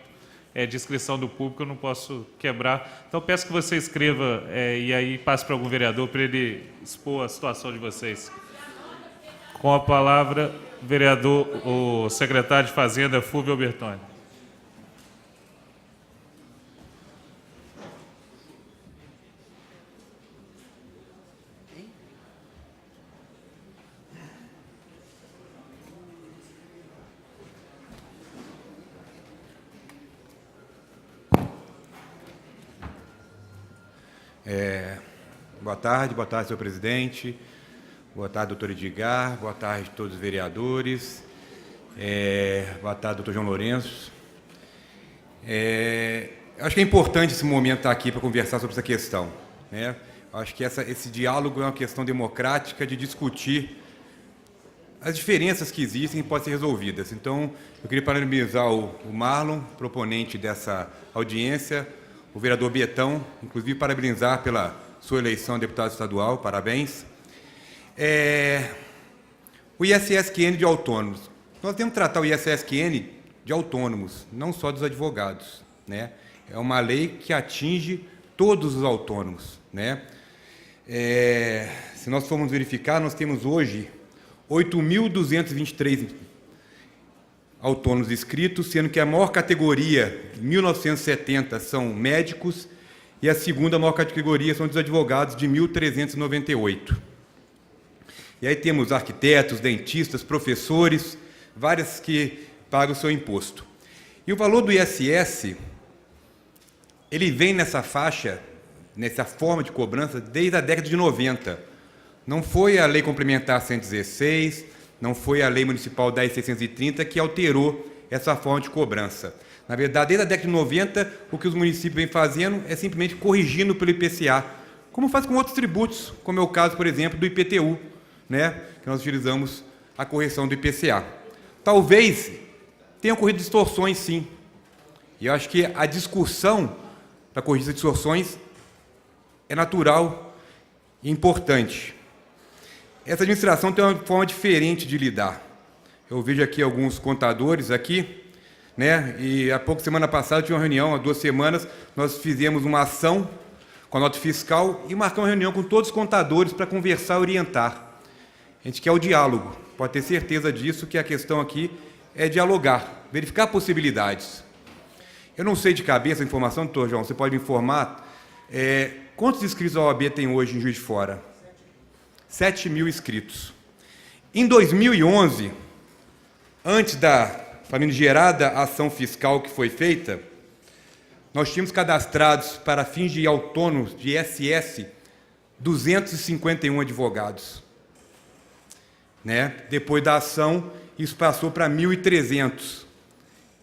Speaker 2: de inscrição do público, eu não posso quebrar. Então, peço que você escreva e aí passe para algum vereador para ele expor a situação de vocês. Com a palavra, o secretário de Fazenda, Fúvio Albertoni.
Speaker 12: Boa tarde, senhor presidente. Boa tarde, doutor Edgar. Boa tarde a todos os vereadores. Boa tarde, doutor João Lourenço. Acho que é importante esse momento estar aqui para conversar sobre essa questão, né? Acho que esse diálogo é uma questão democrática de discutir as diferenças que existem e podem ser resolvidas. Então, eu queria parabenizar o Marlon, proponente dessa audiência, o vereador Betão, inclusive parabenizar pela sua eleição a deputado estadual, parabéns. O ISSQN de autônomos. Nós temos que tratar o ISSQN de autônomos, não só dos advogados, né? É uma lei que atinge todos os autônomos, né? Se nós formos verificar, nós temos hoje 8.223 autônomos inscritos, sendo que a maior categoria, 1.970, são médicos, e a segunda maior categoria são dos advogados, de 1.398. E aí temos arquitetos, dentistas, professores, várias que pagam o seu imposto. E o valor do ISS, ele vem nessa faixa, nessa forma de cobrança, desde a década de 90. Não foi a Lei Complementar 116, não foi a Lei Municipal 10.630 que alterou essa forma de cobrança. Na verdade, desde a década de 90, o que os municípios vêm fazendo é simplesmente corrigindo pelo IPCA, como faz com outros tributos, como é o caso, por exemplo, do IPTU, né, que nós utilizamos a correção do IPCA. Talvez tenham ocorrido distorções, sim. E eu acho que a discussão para corrigir as distorções é natural e importante. Essa administração tem uma forma diferente de lidar. Eu vejo aqui alguns contadores aqui, né? E há pouco, semana passada, tive uma reunião, há 2 semanas, nós fizemos uma ação com a nota fiscal e marcamos uma reunião com todos os contadores para conversar e orientar. A gente quer o diálogo, pode ter certeza disso, que a questão aqui é dialogar, verificar possibilidades. Eu não sei de cabeça a informação, doutor João, você pode me informar, quantos inscritos a OAB tem hoje em Juiz de Fora? 7.000 inscritos. Em 2011, antes da famigerada ação fiscal que foi feita, nós tínhamos cadastrados, para fins de autônomos de ISS, 251 advogados. Né? Depois da ação, isso passou para 1.300.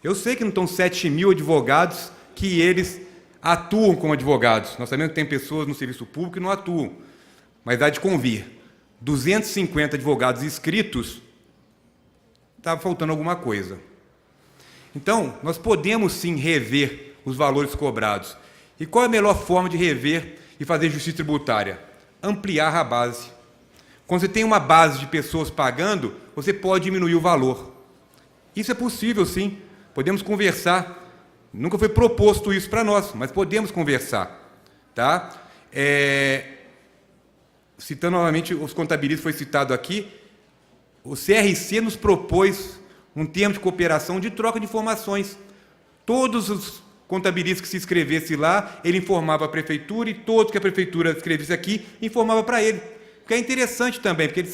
Speaker 12: Eu sei que não estão 7.000 advogados que eles atuam como advogados. Nós sabemos que tem pessoas no serviço público que não atuam, mas há de convir. 250 advogados inscritos, estava faltando alguma coisa. Então, nós podemos sim rever os valores cobrados. E qual é a melhor forma de rever e fazer justiça tributária? Ampliar a base. Quando você tem uma base de pessoas pagando, você pode diminuir o valor. Isso é possível, sim. Podemos conversar. Nunca foi proposto isso para nós, mas podemos conversar. Tá? Citando novamente os contabilistas, foi citado aqui, o CRC nos propôs um termo de cooperação de troca de informações. Todos os contabilistas que se inscrevessem lá, ele informava a prefeitura, e todos que a prefeitura escrevesse aqui, informava para ele. Porque é interessante também, porque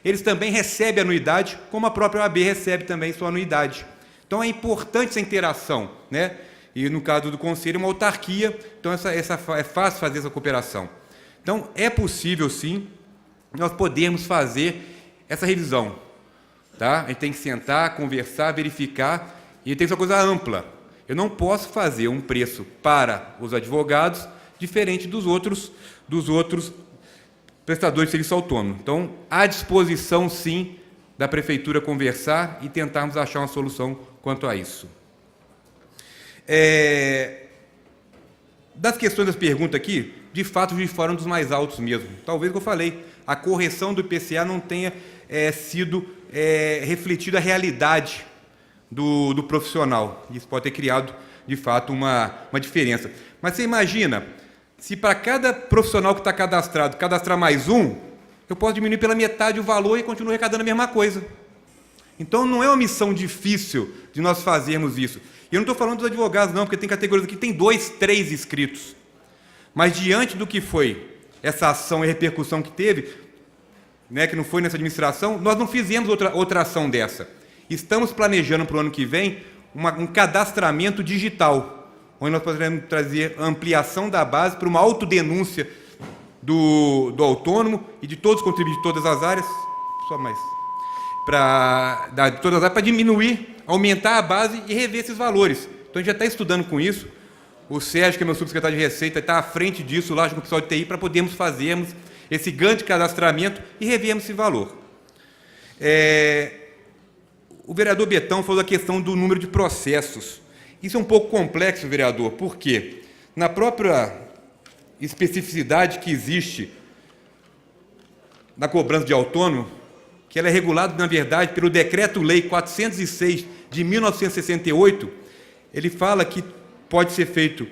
Speaker 12: eles também recebem anuidade, como a própria OAB recebe também sua anuidade. Então é importante essa interação, né? E no caso do conselho, uma autarquia, então é fácil fazer essa cooperação. Então é possível sim, nós podemos fazer essa revisão. Tá? A gente tem que sentar, conversar, verificar, e tem que ser uma coisa ampla. Eu não posso fazer um preço para os advogados diferente dos outros prestadores de serviço autônomo. Então, à disposição, sim, da Prefeitura conversar e tentarmos achar uma solução quanto a isso. Das questões das perguntas aqui, de fato, de fora um dos mais altos mesmo. Talvez, como eu falei, a correção do IPCA não tenha sido refletida a realidade do profissional. Isso pode ter criado, de fato, uma diferença. Mas você imagina, se para cada profissional que está cadastrado, cadastrar mais um, eu posso diminuir pela metade o valor e continuo arrecadando a mesma coisa. Então, não é uma missão difícil de nós fazermos isso. E eu não estou falando dos advogados, não, porque tem categorias aqui que tem 2, 3 inscritos. Mas, diante do que foi essa ação e repercussão que teve, né, que não foi nessa administração, nós não fizemos outra ação dessa. Estamos planejando para o ano que vem um cadastramento digital, onde nós poderemos trazer ampliação da base para uma autodenúncia do autônomo e de todos os contribuintes de todas as áreas, só mais, para diminuir, aumentar a base e rever esses valores. Então, a gente já está estudando com isso. O Sérgio, que é meu subsecretário de Receita, está à frente disso, lá com o pessoal de TI, para podermos fazermos esse grande cadastramento e revermos esse valor. O vereador Betão falou da questão do número de processos. Isso é um pouco complexo, vereador, porque na própria especificidade que existe na cobrança de autônomo, que ela é regulada, na verdade, pelo Decreto-Lei 406 de 1968, ele fala que pode ser feito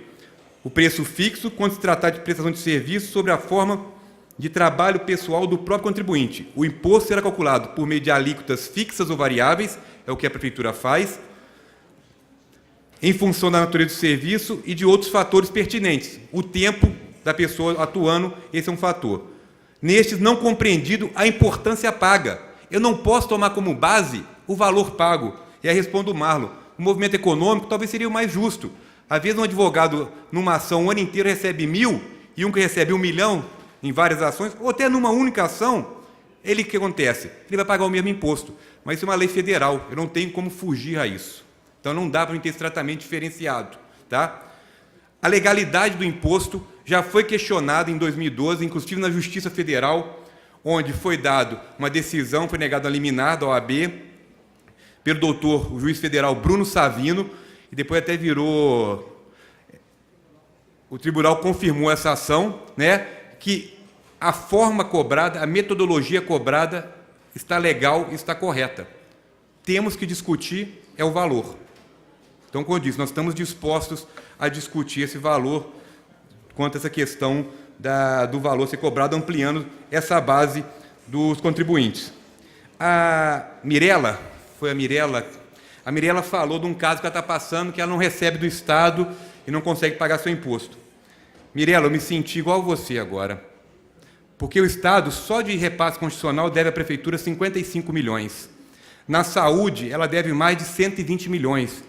Speaker 12: o preço fixo quando se tratar de prestação de serviço sobre a forma de trabalho pessoal do próprio contribuinte. O imposto será calculado por meio de alíquotas fixas ou variáveis, é o que a Prefeitura faz, em função da natureza do serviço e de outros fatores pertinentes. O tempo da pessoa atuando, esse é um fator. Nestes, não compreendido a importância paga. Eu não posso tomar como base o valor pago. E aí respondo o Marlon. O movimento econômico talvez seria o mais justo. Às vezes, um advogado, numa ação, o ano inteiro recebe 1.000, e um que recebe 1 milhão em várias ações, ou até numa única ação, o que acontece? Ele vai pagar o mesmo imposto. Mas isso é uma lei federal, eu não tenho como fugir a isso. Então, não dá para ter esse tratamento diferenciado. Tá? A legalidade do imposto já foi questionada em 2012, inclusive na Justiça Federal, onde foi dado uma decisão, foi negada a liminar da OAB, pelo doutor, o juiz federal Bruno Savino, e depois até virou... O tribunal confirmou essa ação, né, que a forma cobrada, a metodologia cobrada está legal e está correta. Temos que discutir o valor. Então, como eu disse, nós estamos dispostos a discutir esse valor quanto a essa questão do valor ser cobrado, ampliando essa base dos contribuintes. A Mirella falou de um caso que ela está passando, que ela não recebe do Estado e não consegue pagar seu imposto. Mirella, eu me senti igual a você agora, porque o Estado, só de repasse constitucional, deve à Prefeitura 55 milhões. Na saúde, ela deve mais de 120 milhões.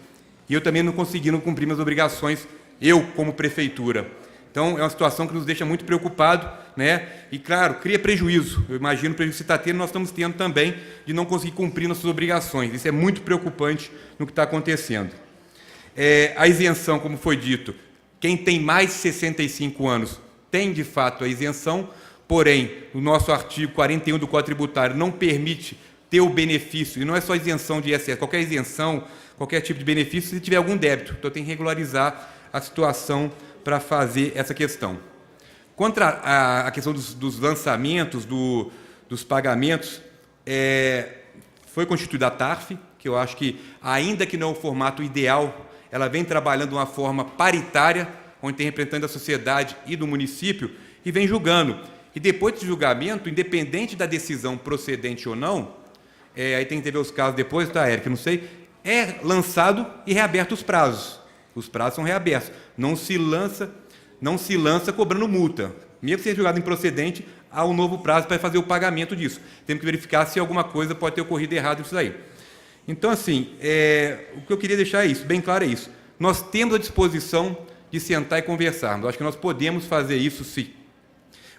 Speaker 12: E eu também não consegui cumprir minhas obrigações, eu como Prefeitura. Então, é uma situação que nos deixa muito preocupados, né? E, claro, cria prejuízo. Eu imagino o prejuízo que você está tendo, nós estamos tendo também, de não conseguir cumprir nossas obrigações. Isso é muito preocupante no que está acontecendo. A isenção, como foi dito, quem tem mais de 65 anos tem, de fato, a isenção, porém, o nosso artigo 41 do Código Tributário não permite ter o benefício, e não é só isenção de ISS, qualquer isenção, qualquer tipo de benefício, se tiver algum débito. Então, tem que regularizar a situação para fazer essa questão. Quanto à questão dos lançamentos, dos pagamentos, foi constituída a TARF, que eu acho que, ainda que não é o formato ideal, ela vem trabalhando de uma forma paritária, onde tem representante da sociedade e do município, e vem julgando. E depois desse julgamento, independente da decisão procedente ou não, aí tem que ver os casos depois, tá, Érica? Não sei, é lançado e reaberto os prazos. Os prazos são reabertos. Não se lança cobrando multa. Mesmo que seja julgado improcedente, há um novo prazo para fazer o pagamento disso. Temos que verificar se alguma coisa pode ter ocorrido errado nisso aí. Então, assim, o que eu queria deixar é isso, bem claro é isso. Nós temos a disposição de sentar e conversarmos. Eu acho que nós podemos fazer isso, sim.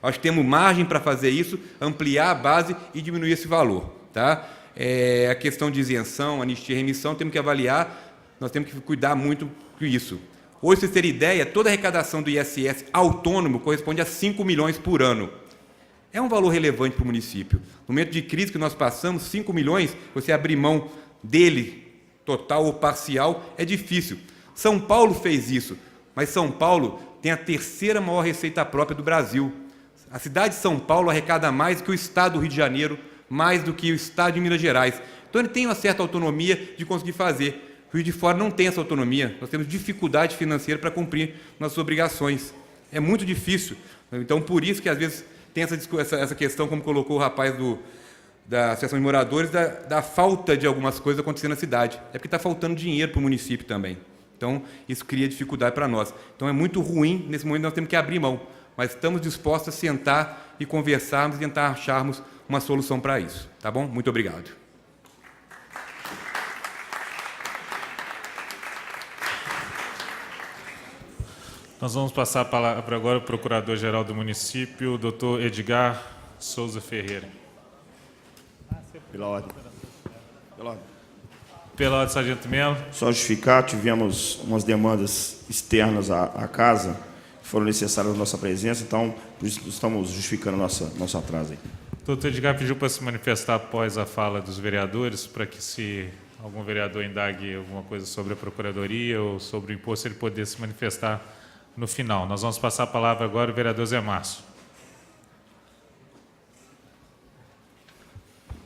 Speaker 12: Acho que temos margem para fazer isso, ampliar a base e diminuir esse valor. Tá? A questão de isenção, anistia e remissão, temos que avaliar, nós temos que cuidar muito com isso. Hoje, para vocês terem ideia, toda a arrecadação do ISS autônomo corresponde a 5 milhões por ano. É um valor relevante para o município. No momento de crise que nós passamos, 5 milhões, você abrir mão dele, total ou parcial, é difícil. São Paulo fez isso, mas São Paulo tem a terceira maior receita própria do Brasil. A cidade de São Paulo arrecada mais que o estado do Rio de Janeiro, mais do que o estado de Minas Gerais. Então, ele tem uma certa autonomia de conseguir fazer. O Rio de Fora não tem essa autonomia. Nós temos dificuldade financeira para cumprir nossas obrigações. É muito difícil. Então, por isso que, às vezes, tem essa questão, como colocou o rapaz da Associação de Moradores, da falta de algumas coisas acontecendo na cidade. É porque está faltando dinheiro para o município também. Então, isso cria dificuldade para nós. Então, é muito ruim, nesse momento, nós temos que abrir mão. Mas estamos dispostos a sentar e conversarmos e tentar acharmos uma solução para isso. Tá bom? Muito obrigado.
Speaker 2: Nós vamos passar a palavra agora ao Procurador-Geral do Município, doutor Edgar Souza Ferreira.
Speaker 13: Pela ordem.
Speaker 2: Pela ordem, Sargento Melo.
Speaker 13: Só justificar, tivemos umas demandas externas à casa, que foram necessárias na nossa presença, então, por isso estamos justificando nosso atraso aí.
Speaker 2: Doutor Edgar pediu para se manifestar após a fala dos vereadores, para que, se algum vereador indague alguma coisa sobre a Procuradoria ou sobre o imposto, ele poder se manifestar no final. Nós vamos passar a palavra agora ao vereador Zé Márcio.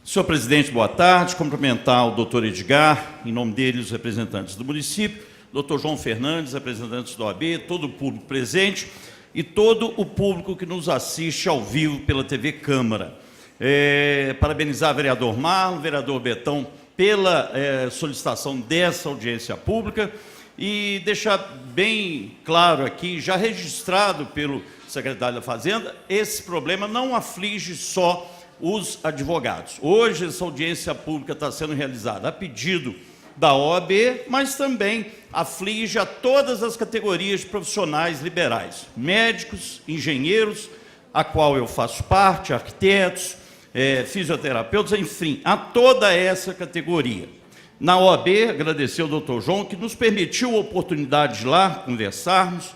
Speaker 14: Senhor presidente, boa tarde. Cumprimentar o doutor Edgar, em nome dele, os representantes do município, doutor João Fernandes, representantes do OAB, todo o público presente e todo o público que nos assiste ao vivo pela TV Câmara. Parabenizar o vereador Marlon, o vereador Betão, pela solicitação dessa audiência pública e deixar bem claro aqui, já registrado pelo secretário da Fazenda, esse problema não aflige só os advogados. Hoje, essa audiência pública está sendo realizada a pedido da OAB, mas também aflige a todas as categorias de profissionais liberais, médicos, engenheiros, a qual eu faço parte, arquitetos, fisioterapeutas, enfim, a toda essa categoria. Na OAB, agradecer ao doutor João, que nos permitiu a oportunidade de lá conversarmos.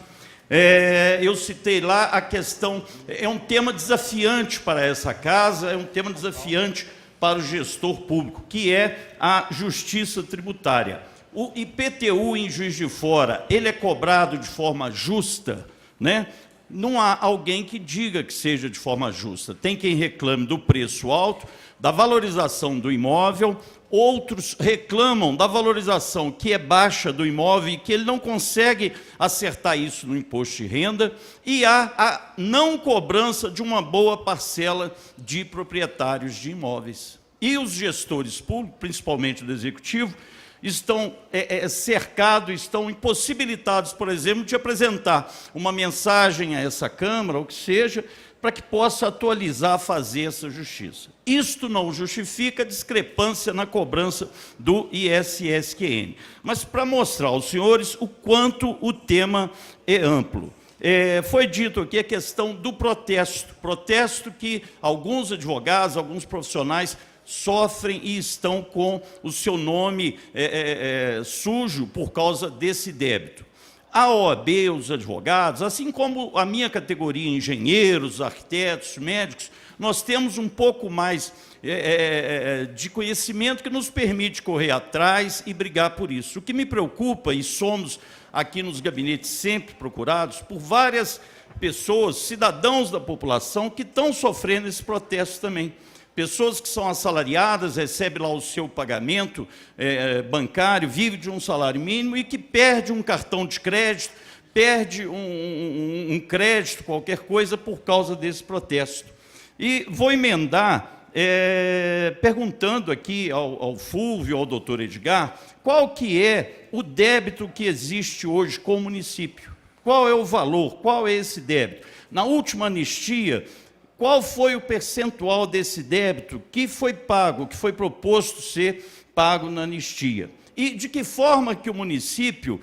Speaker 14: Eu citei lá a questão, é um tema desafiante para essa casa, é um tema desafiante para o gestor público, que é a justiça tributária. O IPTU em Juiz de Fora, ele é cobrado de forma justa, né? Não há alguém que diga que seja de forma justa. Tem quem reclame do preço alto, da valorização do imóvel, outros reclamam da valorização que é baixa do imóvel e que ele não consegue acertar isso no imposto de renda, e há a não cobrança de uma boa parcela de proprietários de imóveis. E os gestores públicos, principalmente do Executivo, estão cercados, estão impossibilitados, por exemplo, de apresentar uma mensagem a essa Câmara, ou que seja, para que possa atualizar, fazer essa justiça. Isto não justifica a discrepância na cobrança do ISSQN, mas para mostrar aos senhores o quanto o tema é amplo. Foi dito aqui a questão do protesto que alguns advogados, alguns profissionais sofrem e estão com o seu nome sujo por causa desse débito. A OAB, os advogados, assim como a minha categoria, engenheiros, arquitetos, médicos, nós temos um pouco mais de conhecimento que nos permite correr atrás e brigar por isso. O que me preocupa, e somos aqui nos gabinetes sempre procurados por várias pessoas, cidadãos da população, que estão sofrendo esse protesto também. Pessoas que são assalariadas, recebem lá o seu pagamento bancário, vive de um salário mínimo e que perde um cartão de crédito, perde um crédito, qualquer coisa, por causa desse protesto. E vou emendar perguntando aqui ao Fulvio, ao doutor Edgar, qual que é o débito que existe hoje com o município? Qual é o valor? Qual é esse débito? Na última anistia, qual foi o percentual desse débito que foi pago, que foi proposto ser pago na anistia? E de que forma que o município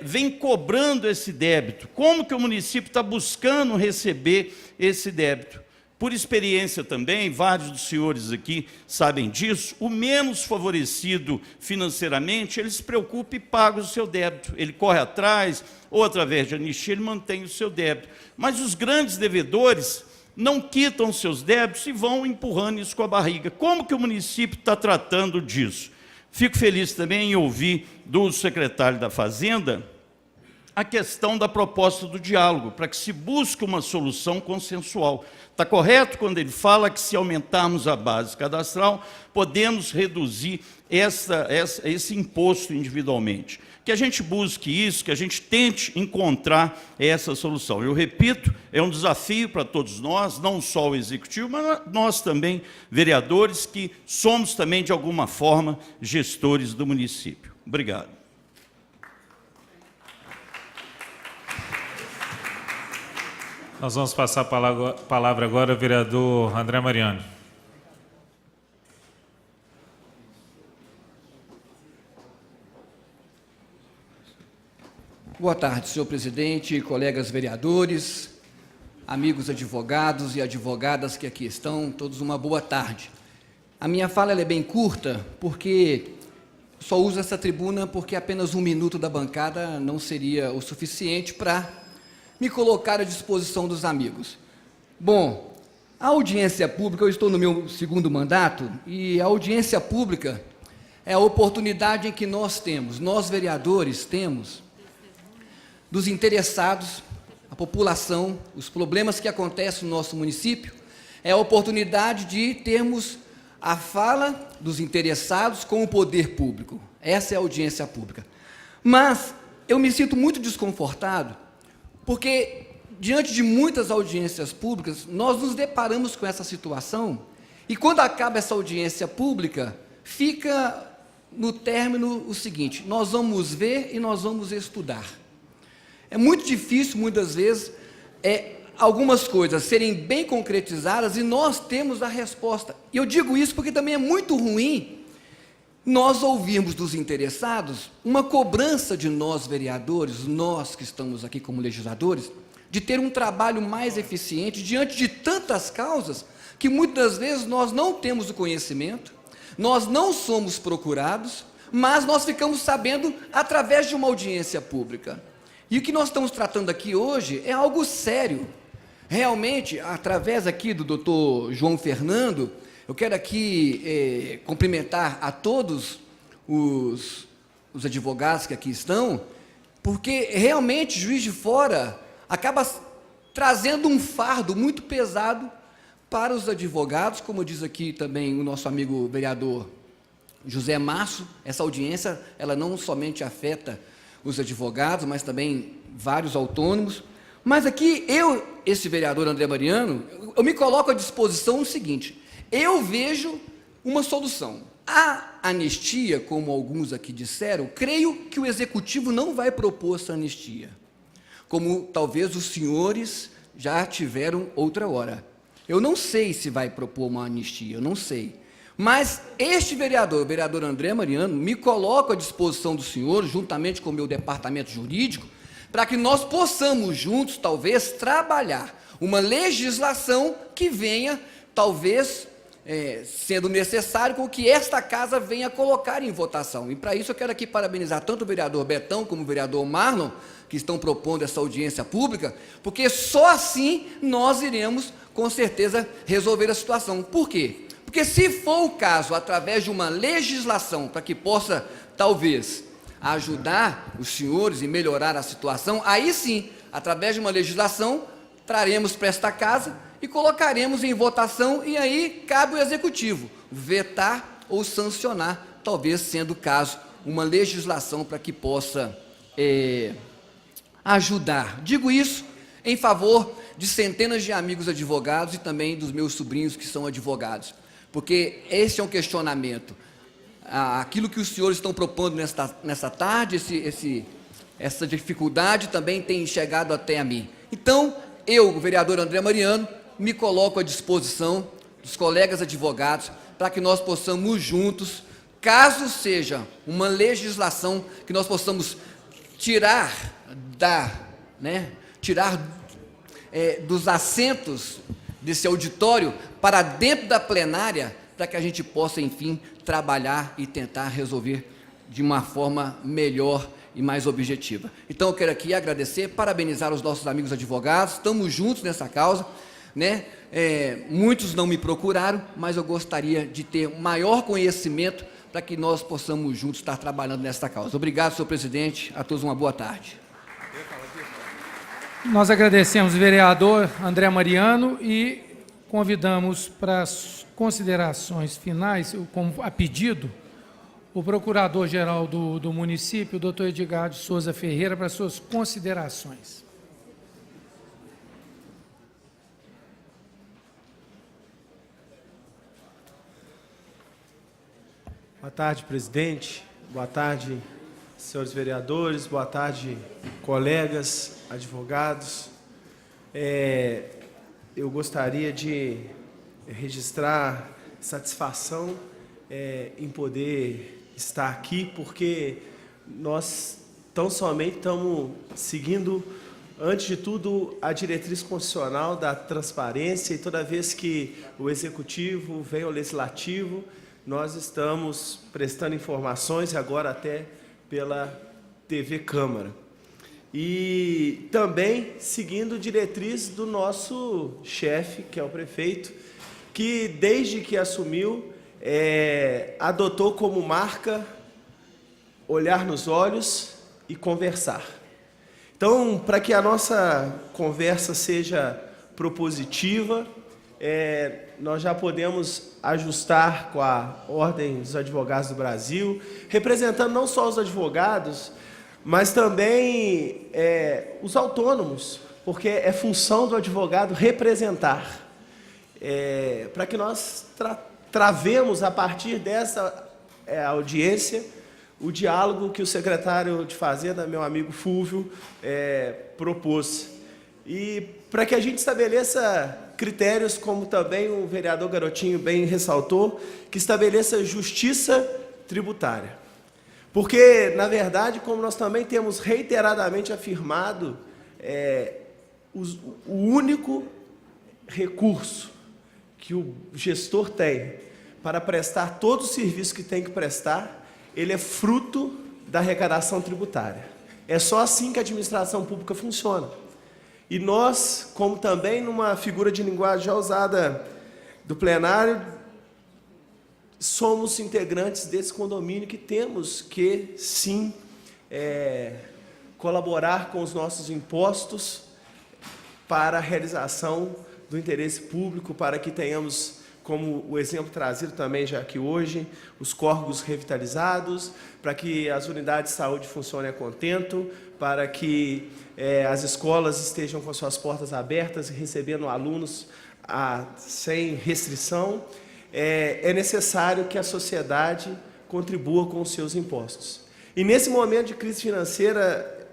Speaker 14: vem cobrando esse débito? Como que o município está buscando receber esse débito? Por experiência também, vários dos senhores aqui sabem disso, o menos favorecido financeiramente, ele se preocupa e paga o seu débito. Ele corre atrás, ou através de anistia, ele mantém o seu débito. Mas os grandes devedores não quitam seus débitos e vão empurrando isso com a barriga. Como que o município está tratando disso? Fico feliz também em ouvir do secretário da Fazenda a questão da proposta do diálogo, para que se busque uma solução consensual. Está correto quando ele fala que, se aumentarmos a base cadastral, podemos reduzir esse imposto individualmente. Que a gente busque isso, que a gente tente encontrar essa solução. Eu repito, é um desafio para todos nós, não só o Executivo, mas nós também, vereadores, que somos também, de alguma forma, gestores do município. Obrigado.
Speaker 2: Nós vamos passar a palavra agora ao vereador André Mariano.
Speaker 15: Boa tarde, senhor presidente, colegas vereadores, amigos advogados e advogadas que aqui estão, todos uma boa tarde. A minha fala é bem curta, porque só uso essa tribuna porque apenas 1 minuto da bancada não seria o suficiente para me colocar à disposição dos amigos. Bom, a audiência pública, eu estou no meu 2º mandato, e a audiência pública é a oportunidade em que nós temos, nós vereadores temos, dos interessados, a população, os problemas que acontecem no nosso município, é a oportunidade de termos a fala dos interessados com o poder público. Essa é a audiência pública. Mas eu me sinto muito desconfortado, porque, diante de muitas audiências públicas, nós nos deparamos com essa situação, e quando acaba essa audiência pública, fica no término o seguinte: nós vamos ver e nós vamos estudar. É muito difícil, muitas vezes, algumas coisas serem bem concretizadas e nós temos a resposta. E eu digo isso porque também é muito ruim nós ouvirmos dos interessados uma cobrança de nós, vereadores, nós que estamos aqui como legisladores, de ter um trabalho mais eficiente diante de tantas causas que muitas vezes nós não temos o conhecimento, nós não somos procurados, mas nós ficamos sabendo através de uma audiência pública. E o que nós estamos tratando aqui hoje é algo sério. Realmente, através aqui do doutor João Fernando, eu quero aqui cumprimentar a todos os advogados que aqui estão, porque realmente Juiz de Fora acaba trazendo um fardo muito pesado para os advogados, como diz aqui também o nosso amigo vereador José Márcio. Essa audiência, ela não somente afeta os advogados, mas também vários autônomos. Mas aqui esse vereador André Mariano, eu me coloco à disposição no seguinte: eu vejo uma solução. A anistia, como alguns aqui disseram, creio que o Executivo não vai propor essa anistia, como talvez os senhores já tiveram outra hora. Eu não sei se vai propor uma anistia, eu não sei. Mas este vereador, o vereador André Mariano, me coloco à disposição do senhor, juntamente com o meu departamento jurídico, para que nós possamos juntos, talvez, trabalhar uma legislação que venha, talvez, sendo necessário, com que esta casa venha colocar em votação. E para isso eu quero aqui parabenizar tanto o vereador Betão como o vereador Marlon, que estão propondo essa audiência pública, porque só assim nós iremos, com certeza, resolver a situação. Por quê? Porque se for o caso, através de uma legislação, para que possa, talvez, ajudar os senhores e melhorar a situação, aí sim, através de uma legislação, traremos para esta casa e colocaremos em votação, e aí cabe ao Executivo vetar ou sancionar, talvez sendo o caso, uma legislação para que possa ajudar. Digo isso em favor de centenas de amigos advogados e também dos meus sobrinhos que são advogados, porque esse é um questionamento. Aquilo que os senhores estão propondo nessa tarde, essa dificuldade também tem chegado até a mim. Então, eu, o vereador André Mariano, me coloco à disposição dos colegas advogados para que nós possamos juntos caso seja uma legislação que nós possamos tirar dos assentos desse auditório para dentro da plenária, para que a gente possa, enfim, trabalhar e tentar resolver de uma forma melhor e mais objetiva. Então, eu quero aqui agradecer, parabenizar os nossos amigos advogados, estamos juntos nessa causa, né? Muitos não me procuraram, mas eu gostaria de ter maior conhecimento para que nós possamos juntos estar trabalhando nesta causa. Obrigado, senhor presidente, a todos uma boa tarde.
Speaker 16: Nós agradecemos o vereador André Mariano e convidamos para as considerações finais, como a pedido, o procurador-geral do município, o doutor Edgar de Souza Ferreira, para suas considerações.
Speaker 17: Boa tarde, presidente. Boa tarde, senhores vereadores. Boa tarde, colegas, advogados. Eu gostaria de registrar satisfação em poder estar aqui, porque nós tão somente estamos seguindo, antes de tudo, a diretriz constitucional da transparência, e toda vez que o Executivo vem ao Legislativo, nós estamos prestando informações, agora até pela TV Câmara. E também seguindo diretriz do nosso chefe, que é o prefeito, que desde que assumiu, adotou como marca olhar nos olhos e conversar. Então, para que a nossa conversa seja propositiva, nós já podemos ajustar com a Ordem dos Advogados do Brasil, representando não só os advogados, mas também os autônomos, porque é função do advogado representar, para que nós travemos, a partir dessa audiência, o diálogo que o secretário de Fazenda, meu amigo Fúvio, propôs. E para que a gente estabeleça critérios, como também o vereador Garotinho bem ressaltou, que estabeleça justiça tributária. Porque, na verdade, como nós também temos reiteradamente afirmado, o único recurso que o gestor tem para prestar todos os serviços que tem que prestar, ele é fruto da arrecadação tributária. É só assim que a administração pública funciona. E nós, como também numa figura de linguagem já usada do plenário, somos integrantes desse condomínio que temos que, sim, colaborar com os nossos impostos para a realização do interesse público, para que tenhamos, como o exemplo trazido também já aqui hoje, os córregos revitalizados, para que as unidades de saúde funcionem a contento, para que as escolas estejam com suas portas abertas e recebendo alunos sem restrição. É necessário que a sociedade contribua com os seus impostos. E nesse momento de crise financeira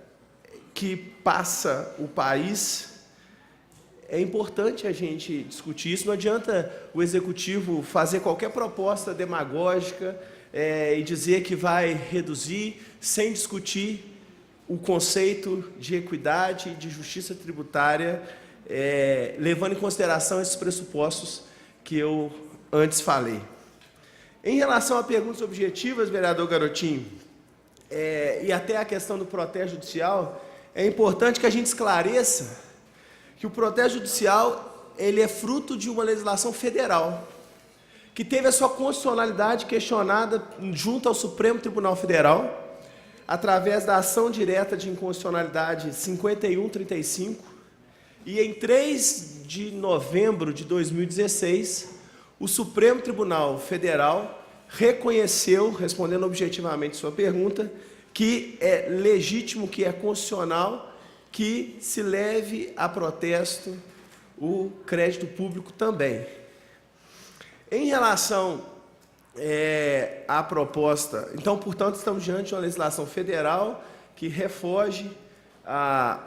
Speaker 17: que passa o país, é importante a gente discutir isso. Não adianta o Executivo fazer qualquer proposta demagógica e dizer que vai reduzir sem discutir o conceito de equidade e de justiça tributária, levando em consideração esses pressupostos que eu antes falei. Em relação a perguntas objetivas, vereador Garotinho, e até a questão do protesto judicial, é importante que a gente esclareça que o protesto judicial ele é fruto de uma legislação federal, que teve a sua constitucionalidade questionada junto ao Supremo Tribunal Federal, através da ação direta de inconstitucionalidade 5135, e em 3 de novembro de 2016, o Supremo Tribunal Federal reconheceu, respondendo objetivamente sua pergunta, que é legítimo, que é constitucional, que se leve a protesto o crédito público também. Em relação à proposta, então, portanto, estamos diante de uma legislação federal que refoge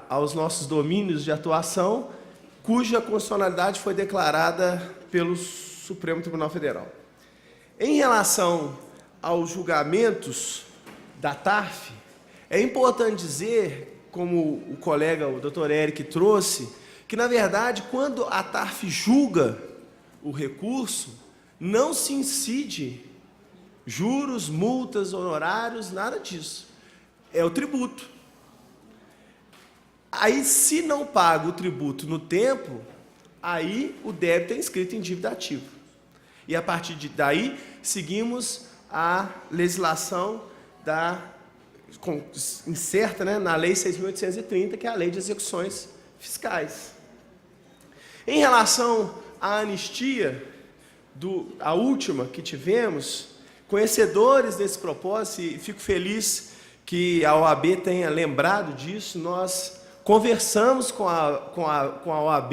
Speaker 17: aos nossos domínios de atuação, cuja constitucionalidade foi declarada pelo Supremo Tribunal Federal. Em relação aos julgamentos da TARF, é importante dizer, como o colega, o doutor Eric, trouxe, que, na verdade, quando a TARF julga o recurso, não se incide juros, multas, honorários, nada disso. É o tributo. Aí, se não paga o tributo no tempo, aí o débito é inscrito em dívida ativa. E, a partir daí, seguimos a legislação incerta, né, na Lei 6.830, que é a Lei de Execuções Fiscais. Em relação à anistia, a última que tivemos, conhecedores desse propósito, e fico feliz que a OAB tenha lembrado disso, nós conversamos com a OAB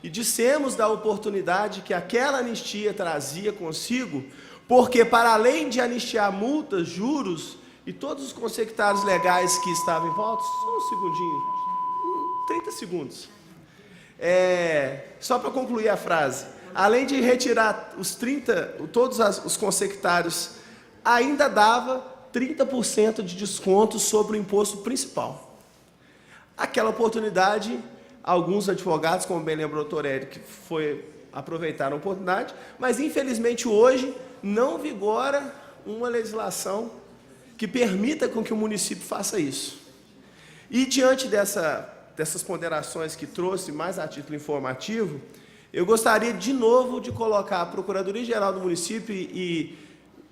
Speaker 17: e dissemos da oportunidade que aquela anistia trazia consigo, porque, para além de anistiar multas, juros e todos os consectários legais que estavam em volta, só um segundinho, 30 segundos, só para concluir a frase, além de retirar todos os consectários, ainda dava 30% de desconto sobre o imposto principal. Aquela oportunidade, alguns advogados, como bem lembrou o doutor Eric, aproveitaram a oportunidade, mas, infelizmente, hoje não vigora uma legislação que permita com que o município faça isso. E, diante dessas ponderações que trouxe, mais a título informativo, eu gostaria, de novo, de colocar a Procuradoria-Geral do município e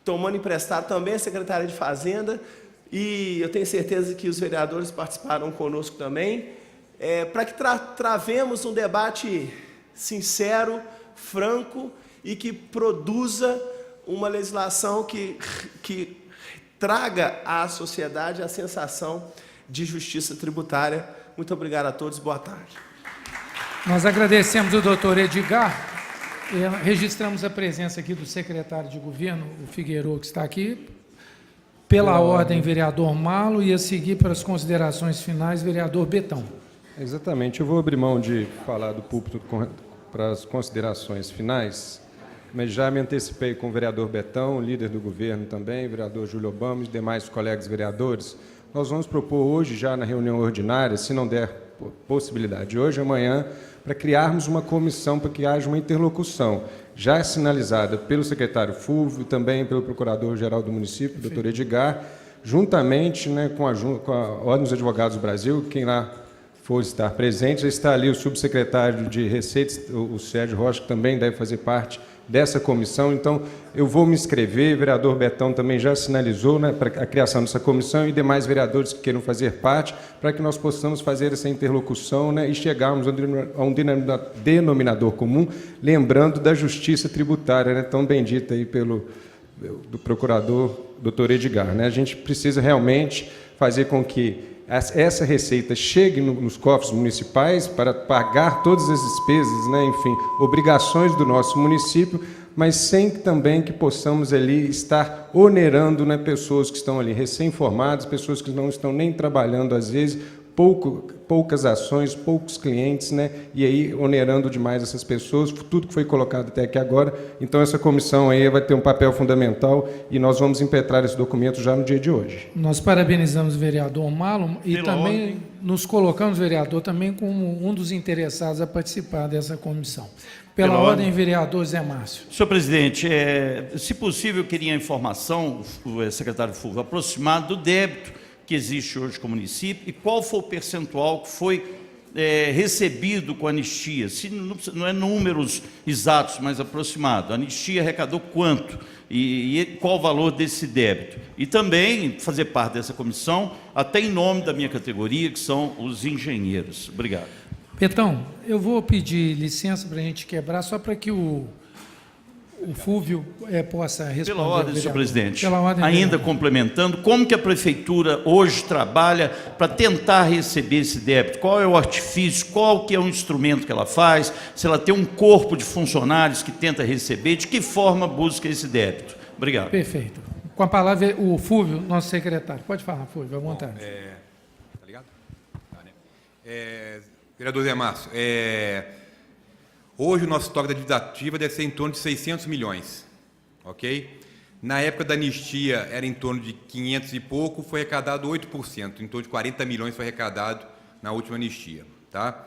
Speaker 17: tomando emprestado também a Secretaria de Fazenda, e eu tenho certeza que os vereadores participaram conosco também, para que travemos um debate sincero, franco e que produza uma legislação que traga à sociedade a sensação de justiça tributária. Muito obrigado a todos, boa tarde.
Speaker 16: Nós agradecemos o doutor Edgar, registramos a presença aqui do secretário de governo, o Figueiredo, que está aqui. Pela ordem, vereador Marlon, e a seguir para as considerações finais, vereador Betão.
Speaker 3: Exatamente, eu vou abrir mão de falar do púlpito para as considerações finais, mas já me antecipei com o vereador Betão, líder do governo também, vereador Júlio Obama e demais colegas vereadores. Nós vamos propor hoje, já na reunião ordinária, se não der possibilidade hoje, amanhã, para criarmos uma comissão para que haja uma interlocução, já sinalizada pelo secretário Fulvio, também pelo procurador-geral do município, doutor Edgar, juntamente, né, com a Ordem dos Advogados do Brasil, quem lá for estar presente, já está ali o subsecretário de Receitas, o Sérgio Rocha, que também deve fazer parte dessa comissão. Então, eu vou me inscrever, o vereador Betão também já sinalizou, né, para a criação dessa comissão, e demais vereadores que queiram fazer parte, para que nós possamos fazer essa interlocução, né, e chegarmos a um denominador comum, lembrando da justiça tributária, né, tão bendita aí do procurador doutor Edgar. Né? A gente precisa realmente fazer com que essa receita chegue nos cofres municipais para pagar todas as despesas, né, enfim, obrigações do nosso município, mas sem também que possamos ali estar onerando, né, pessoas que estão ali recém-formadas, pessoas que não estão nem trabalhando, às vezes, poucas ações, poucos clientes, né, e aí onerando demais essas pessoas, tudo que foi colocado até aqui agora. Então, essa comissão aí vai ter um papel fundamental e nós vamos impetrar esse documento já no dia de hoje.
Speaker 16: Nós parabenizamos o vereador Marlon e também nos colocamos, vereador, também como um dos interessados a participar dessa comissão. Pela ordem, vereador Zé Márcio.
Speaker 14: Senhor presidente, se possível, eu queria a informação, o secretário Fulvio, aproximado do débito que existe hoje com o município e qual foi o percentual que foi recebido com a anistia. Se não é números exatos, mas aproximado. A anistia arrecadou quanto? E qual o valor desse débito? E também fazer parte dessa comissão, até em nome da minha categoria, que são os engenheiros. Obrigado.
Speaker 16: Betão, eu vou pedir licença para a gente quebrar, só para que o Fulvio possa responder.
Speaker 14: Pela ordem, senhor presidente.
Speaker 16: Pela ordem,
Speaker 14: ainda
Speaker 16: vereador.
Speaker 14: Complementando, como que a prefeitura hoje trabalha para tentar receber esse débito? Qual é o artifício? Qual que é o instrumento que ela faz? Se ela tem um corpo de funcionários que tenta receber, de que forma busca esse débito? Obrigado.
Speaker 16: Perfeito. Com a palavra, o Fulvio, nosso secretário. Pode falar, Fulvio, à vontade.
Speaker 12: Tá ligado? Tá, né? Vereador Zé Márcio, hoje o nosso estoque da dívida ativa deve ser em torno de 600 milhões, ok? Na época da anistia era em torno de 500 e pouco, foi arrecadado 8%, em torno de 40 milhões foi arrecadado na última anistia. Tá?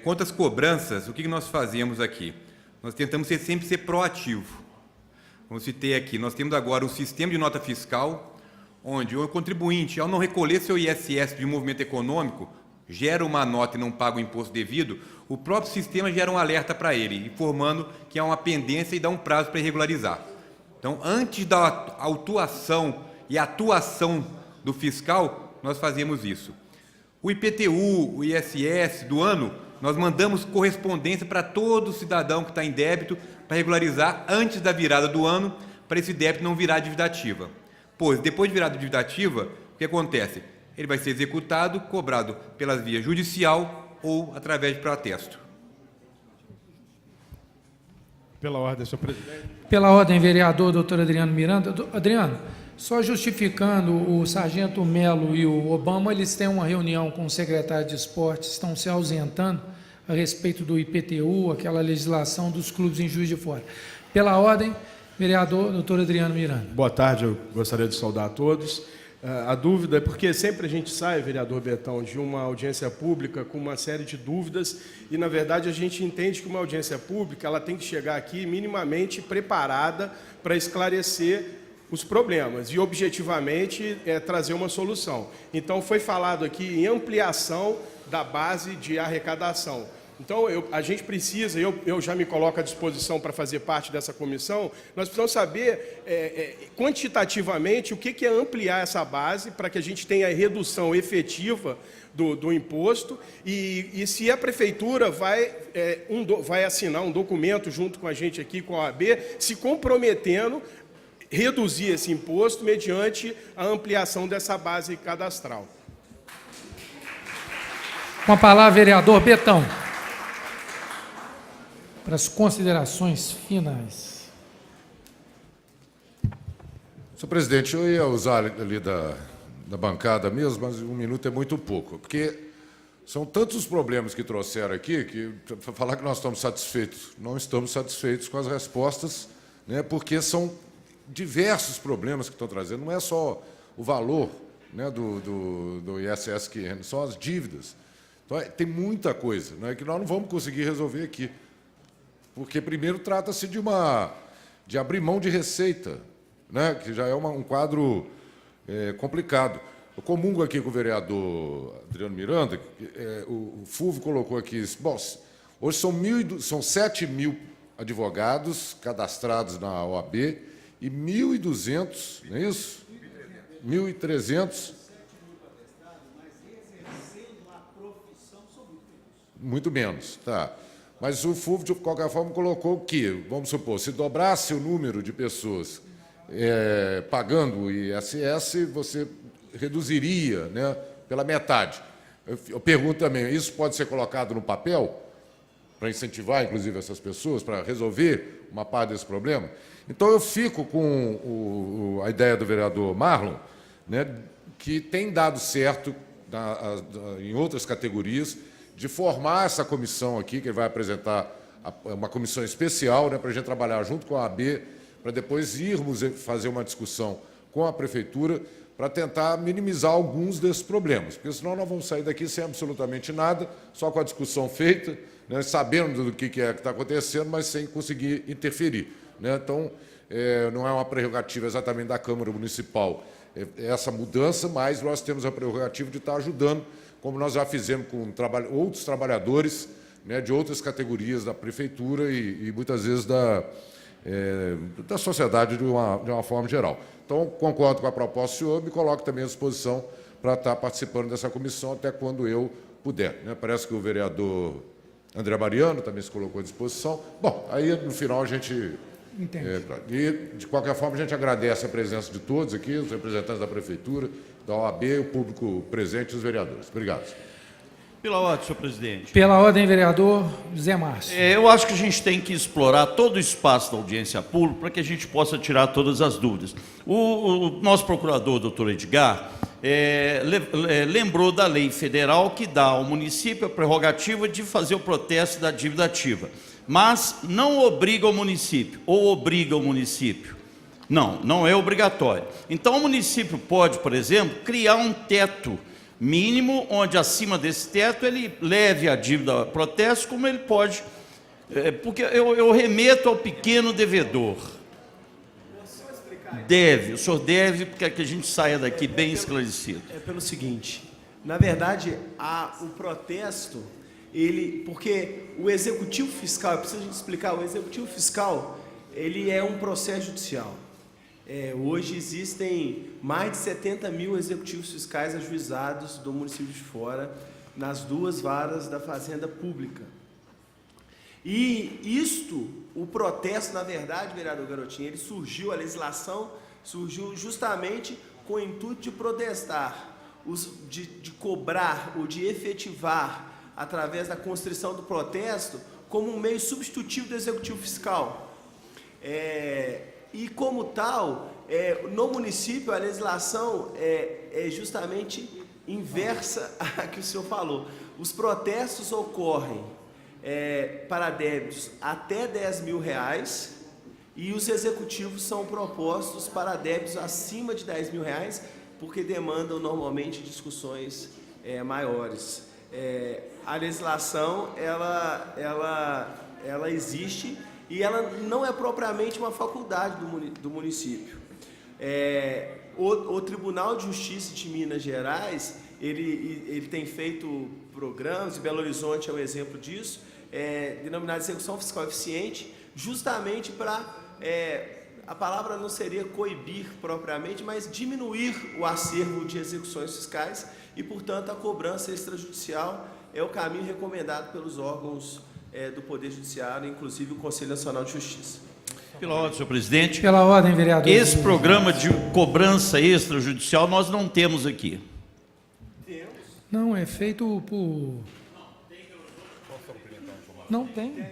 Speaker 12: Quanto às cobranças, o que nós fazemos aqui? Nós tentamos sempre ser proativo. Como citei aqui, nós temos agora um sistema de nota fiscal, onde o contribuinte, ao não recolher seu ISS de um movimento econômico, gera uma nota e não paga o imposto devido, o próprio sistema gera um alerta para ele, informando que há uma pendência e dá um prazo para regularizar. Então, antes da autuação e atuação do fiscal, nós fazemos isso. O IPTU, o ISS do ano, nós mandamos correspondência para todo cidadão que está em débito para regularizar antes da virada do ano, para esse débito não virar dívida ativa. Pois, depois de virar dívida ativa, o que acontece? Ele vai ser executado, cobrado pelas vias judicial ou através de protesto.
Speaker 18: Pela ordem, senhor presidente.
Speaker 16: Pela ordem, vereador doutor Adriano Miranda. Adriano, só justificando, o sargento Melo e o Obama, eles têm uma reunião com o secretário de esportes, estão se ausentando a respeito do IPTU, aquela legislação dos clubes em Juiz de Fora. Pela ordem, vereador doutor Adriano Miranda.
Speaker 18: Boa tarde, eu gostaria de saudar a todos. A dúvida é porque sempre a gente sai, vereador Betão, de uma audiência pública com uma série de dúvidas e, na verdade, a gente entende que uma audiência pública ela tem que chegar aqui minimamente preparada para esclarecer os problemas e, objetivamente, trazer uma solução. Então, foi falado aqui em ampliação da base de arrecadação. Então, a gente precisa, eu já me coloco à disposição para fazer parte dessa comissão, nós precisamos saber quantitativamente o que é ampliar essa base para que a gente tenha a redução efetiva do imposto e se a prefeitura vai assinar um documento junto com a gente aqui, com a OAB, se comprometendo a reduzir esse imposto mediante a ampliação dessa base cadastral.
Speaker 16: Com a palavra, vereador Betão. Para as considerações finais.
Speaker 4: Senhor presidente, eu ia usar ali da bancada mesmo, mas 1 minuto é muito pouco, porque são tantos os problemas que trouxeram aqui, que para falar que nós estamos satisfeitos, não estamos satisfeitos com as respostas, né, porque são diversos problemas que estão trazendo, não é só o valor, né, do ISS que são as dívidas. Então, tem muita coisa, né, que nós não vamos conseguir resolver aqui. Porque, primeiro, trata-se de abrir mão de receita, né, que já é um quadro complicado. Eu comungo aqui com o vereador Adriano Miranda, o Fulvio colocou aqui, bom, hoje são 7 mil advogados cadastrados na OAB e 1.200, não é isso? 1.300. Muito menos, tá. Mas o Fulvio, de qualquer forma, colocou que, vamos supor, se dobrasse o número de pessoas pagando o ISS, você reduziria, né, pela metade. Eu pergunto também, isso pode ser colocado no papel, para incentivar, inclusive, essas pessoas, para resolver uma parte desse problema? Então, eu fico com a ideia do vereador Marlon, né, que tem dado certo em outras categorias, de formar essa comissão aqui, que ele vai apresentar uma comissão especial, né, para a gente trabalhar junto com a AB, para depois irmos fazer uma discussão com a Prefeitura para tentar minimizar alguns desses problemas, porque senão nós vamos sair daqui sem absolutamente nada, só com a discussão feita, né, sabendo do que está acontecendo, mas sem conseguir interferir, né? Então, não é uma prerrogativa exatamente da Câmara Municipal essa mudança, mas nós temos a prerrogativa de estar ajudando, como nós já fizemos com outros trabalhadores, né, de outras categorias da Prefeitura e muitas vezes da sociedade de uma forma geral. Então, concordo com a proposta do senhor, me coloco também à disposição para estar participando dessa comissão até quando eu puder, né? Parece que o vereador André Mariano também se colocou à disposição. Bom, aí no final a gente...
Speaker 16: Entende.
Speaker 4: E, de qualquer forma, a gente agradece a presença de todos aqui, os representantes da Prefeitura, da OAB, o público presente e os vereadores. Obrigado.
Speaker 14: Pela ordem, senhor presidente.
Speaker 16: Pela ordem, vereador Zé Márcio.
Speaker 14: Eu acho que a gente tem que explorar todo o espaço da audiência pública para que a gente possa tirar todas as dúvidas. O nosso procurador, doutor Edgar, lembrou da lei federal que dá ao município a prerrogativa de fazer o protesto da dívida ativa, mas não obriga o município, ou obriga o município. Não, não é obrigatório. Então, o município pode, por exemplo, criar um teto mínimo, onde acima desse teto ele leve a dívida a protesto, como ele pode, porque eu remeto ao pequeno devedor. Deve, o senhor deve, porque que a gente saia daqui bem esclarecido.
Speaker 17: É pelo seguinte, na verdade, o protesto, porque o executivo fiscal, eu preciso explicar, o executivo fiscal, ele é um processo judicial. Hoje existem mais de 70 mil executivos fiscais ajuizados do município de Fora, nas 2 varas da Fazenda Pública. E o protesto, na verdade, vereador Garotinho, a legislação surgiu justamente com o intuito de protestar, de cobrar ou de efetivar, através da constrição do protesto, como um meio substitutivo do executivo fiscal. E como tal, no município a legislação é justamente inversa à que o senhor falou. Os protestos ocorrem para débitos até R$10 mil e os executivos são propostos para débitos acima de R$10 mil, porque demandam normalmente discussões maiores. A legislação ela existe e ela não é propriamente uma faculdade do município. O Tribunal de Justiça de Minas Gerais, ele tem feito programas, e Belo Horizonte é um exemplo disso, denominado execução fiscal eficiente, justamente para, a palavra não seria coibir propriamente, mas diminuir o acervo de execuções fiscais e, portanto, a cobrança extrajudicial é o caminho recomendado pelos órgãos do Poder Judiciário, inclusive o Conselho Nacional de Justiça.
Speaker 14: Pela ordem, senhor presidente.
Speaker 16: Pela ordem, vereador.
Speaker 14: Esse programa de cobrança extrajudicial nós não temos aqui.
Speaker 16: Não, é feito por... Não tem.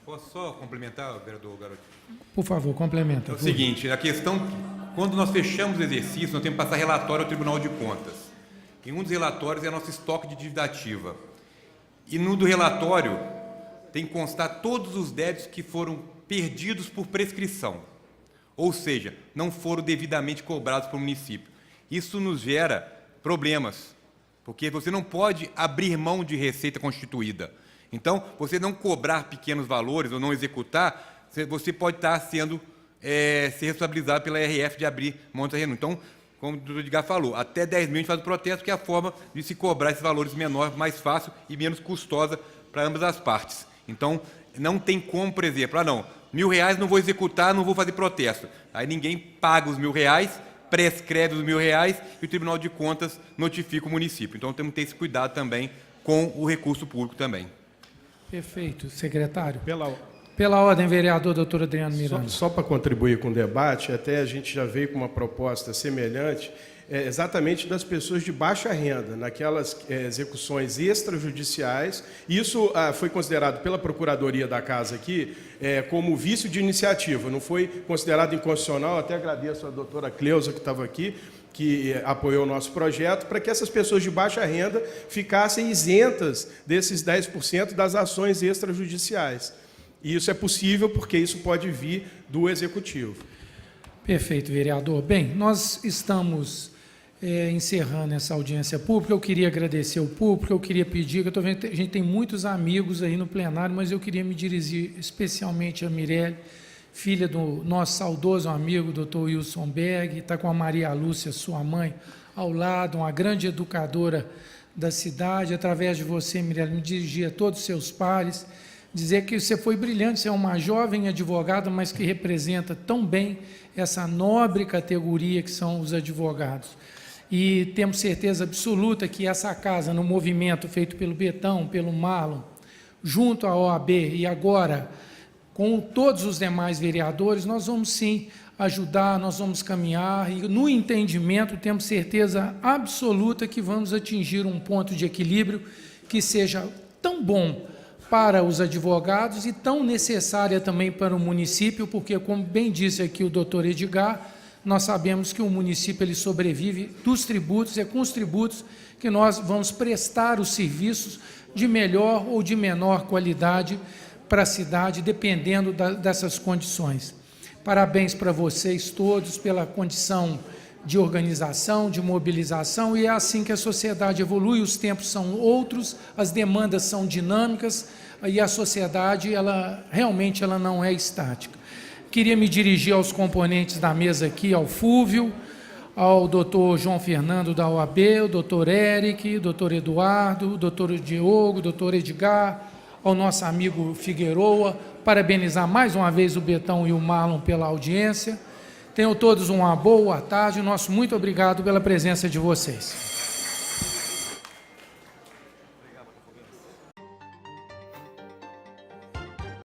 Speaker 12: Posso só complementar, vereador Garotinho?
Speaker 16: Por favor, complementa.
Speaker 12: É o seguinte, a questão, quando nós fechamos o exercício, nós temos que passar relatório ao Tribunal de Contas. E um dos relatórios é nosso estoque de dívida ativa. E no do relatório tem que constar todos os débitos que foram perdidos por prescrição. Ou seja, não foram devidamente cobrados pelo município. Isso nos gera problemas, porque você não pode abrir mão de receita constituída. Então, você não cobrar pequenos valores ou não executar, você pode estar sendo ser responsabilizado pela RF de abrir mão dessa renúncia. Então, como o doutor Edgar falou, até 10 mil a gente faz o protesto, que é a forma de se cobrar esses valores menores, mais fácil e menos custosa para ambas as partes. Então, não tem como, por exemplo, não, R$1.000 não vou executar, não vou fazer protesto. Aí ninguém paga os R$1.000, prescreve os R$1.000 e o Tribunal de Contas notifica o município. Então, temos que ter esse cuidado também com o recurso público também.
Speaker 16: Perfeito, secretário. Pela ordem, vereador doutor Adriano Miranda.
Speaker 18: Só para contribuir com o debate, até a gente já veio com uma proposta semelhante, exatamente das pessoas de baixa renda, naquelas execuções extrajudiciais. Isso foi considerado pela Procuradoria da Casa aqui como vício de iniciativa, não foi considerado inconstitucional. Até agradeço a doutora Cleusa, que estava aqui, que apoiou o nosso projeto, para que essas pessoas de baixa renda ficassem isentas desses 10% das ações extrajudiciais. E isso é possível porque isso pode vir do Executivo.
Speaker 16: Perfeito, vereador. Bem, nós estamos encerrando essa audiência pública. Eu queria agradecer o público, eu queria pedir, que eu estou vendo que a gente tem muitos amigos aí no plenário, mas eu queria me dirigir especialmente a Mirelle, filha do nosso saudoso amigo, doutor Wilson Berg, está com a Maria Lúcia, sua mãe, ao lado, uma grande educadora da cidade. Através de você, Mirelle, me dirigir a todos os seus pares, dizer que você foi brilhante, você é uma jovem advogada, mas que representa tão bem essa nobre categoria que são os advogados. E temos certeza absoluta que essa casa, no movimento feito pelo Betão, pelo Marlon, junto à OAB e agora com todos os demais vereadores, nós vamos sim ajudar, nós vamos caminhar e no entendimento temos certeza absoluta que vamos atingir um ponto de equilíbrio que seja tão bom para os advogados e tão necessária também para o município, porque, como bem disse aqui o doutor Edgar, nós sabemos que o município ele sobrevive dos tributos, é com os tributos que nós vamos prestar os serviços de melhor ou de menor qualidade para a cidade, dependendo dessas condições. Parabéns para vocês todos pela condição de organização, de mobilização, e é assim que a sociedade evolui, os tempos são outros, as demandas são dinâmicas, e a sociedade, realmente não é estática. Queria me dirigir aos componentes da mesa aqui, ao Fúvio, ao doutor João Fernando da OAB, o doutor Eric, doutor Eduardo, o doutor Diogo, o doutor Edgar, ao nosso amigo Figueroa, parabenizar mais uma vez o Betão e o Marlon pela audiência. Tenham todos uma boa tarde, nosso muito obrigado pela presença de vocês.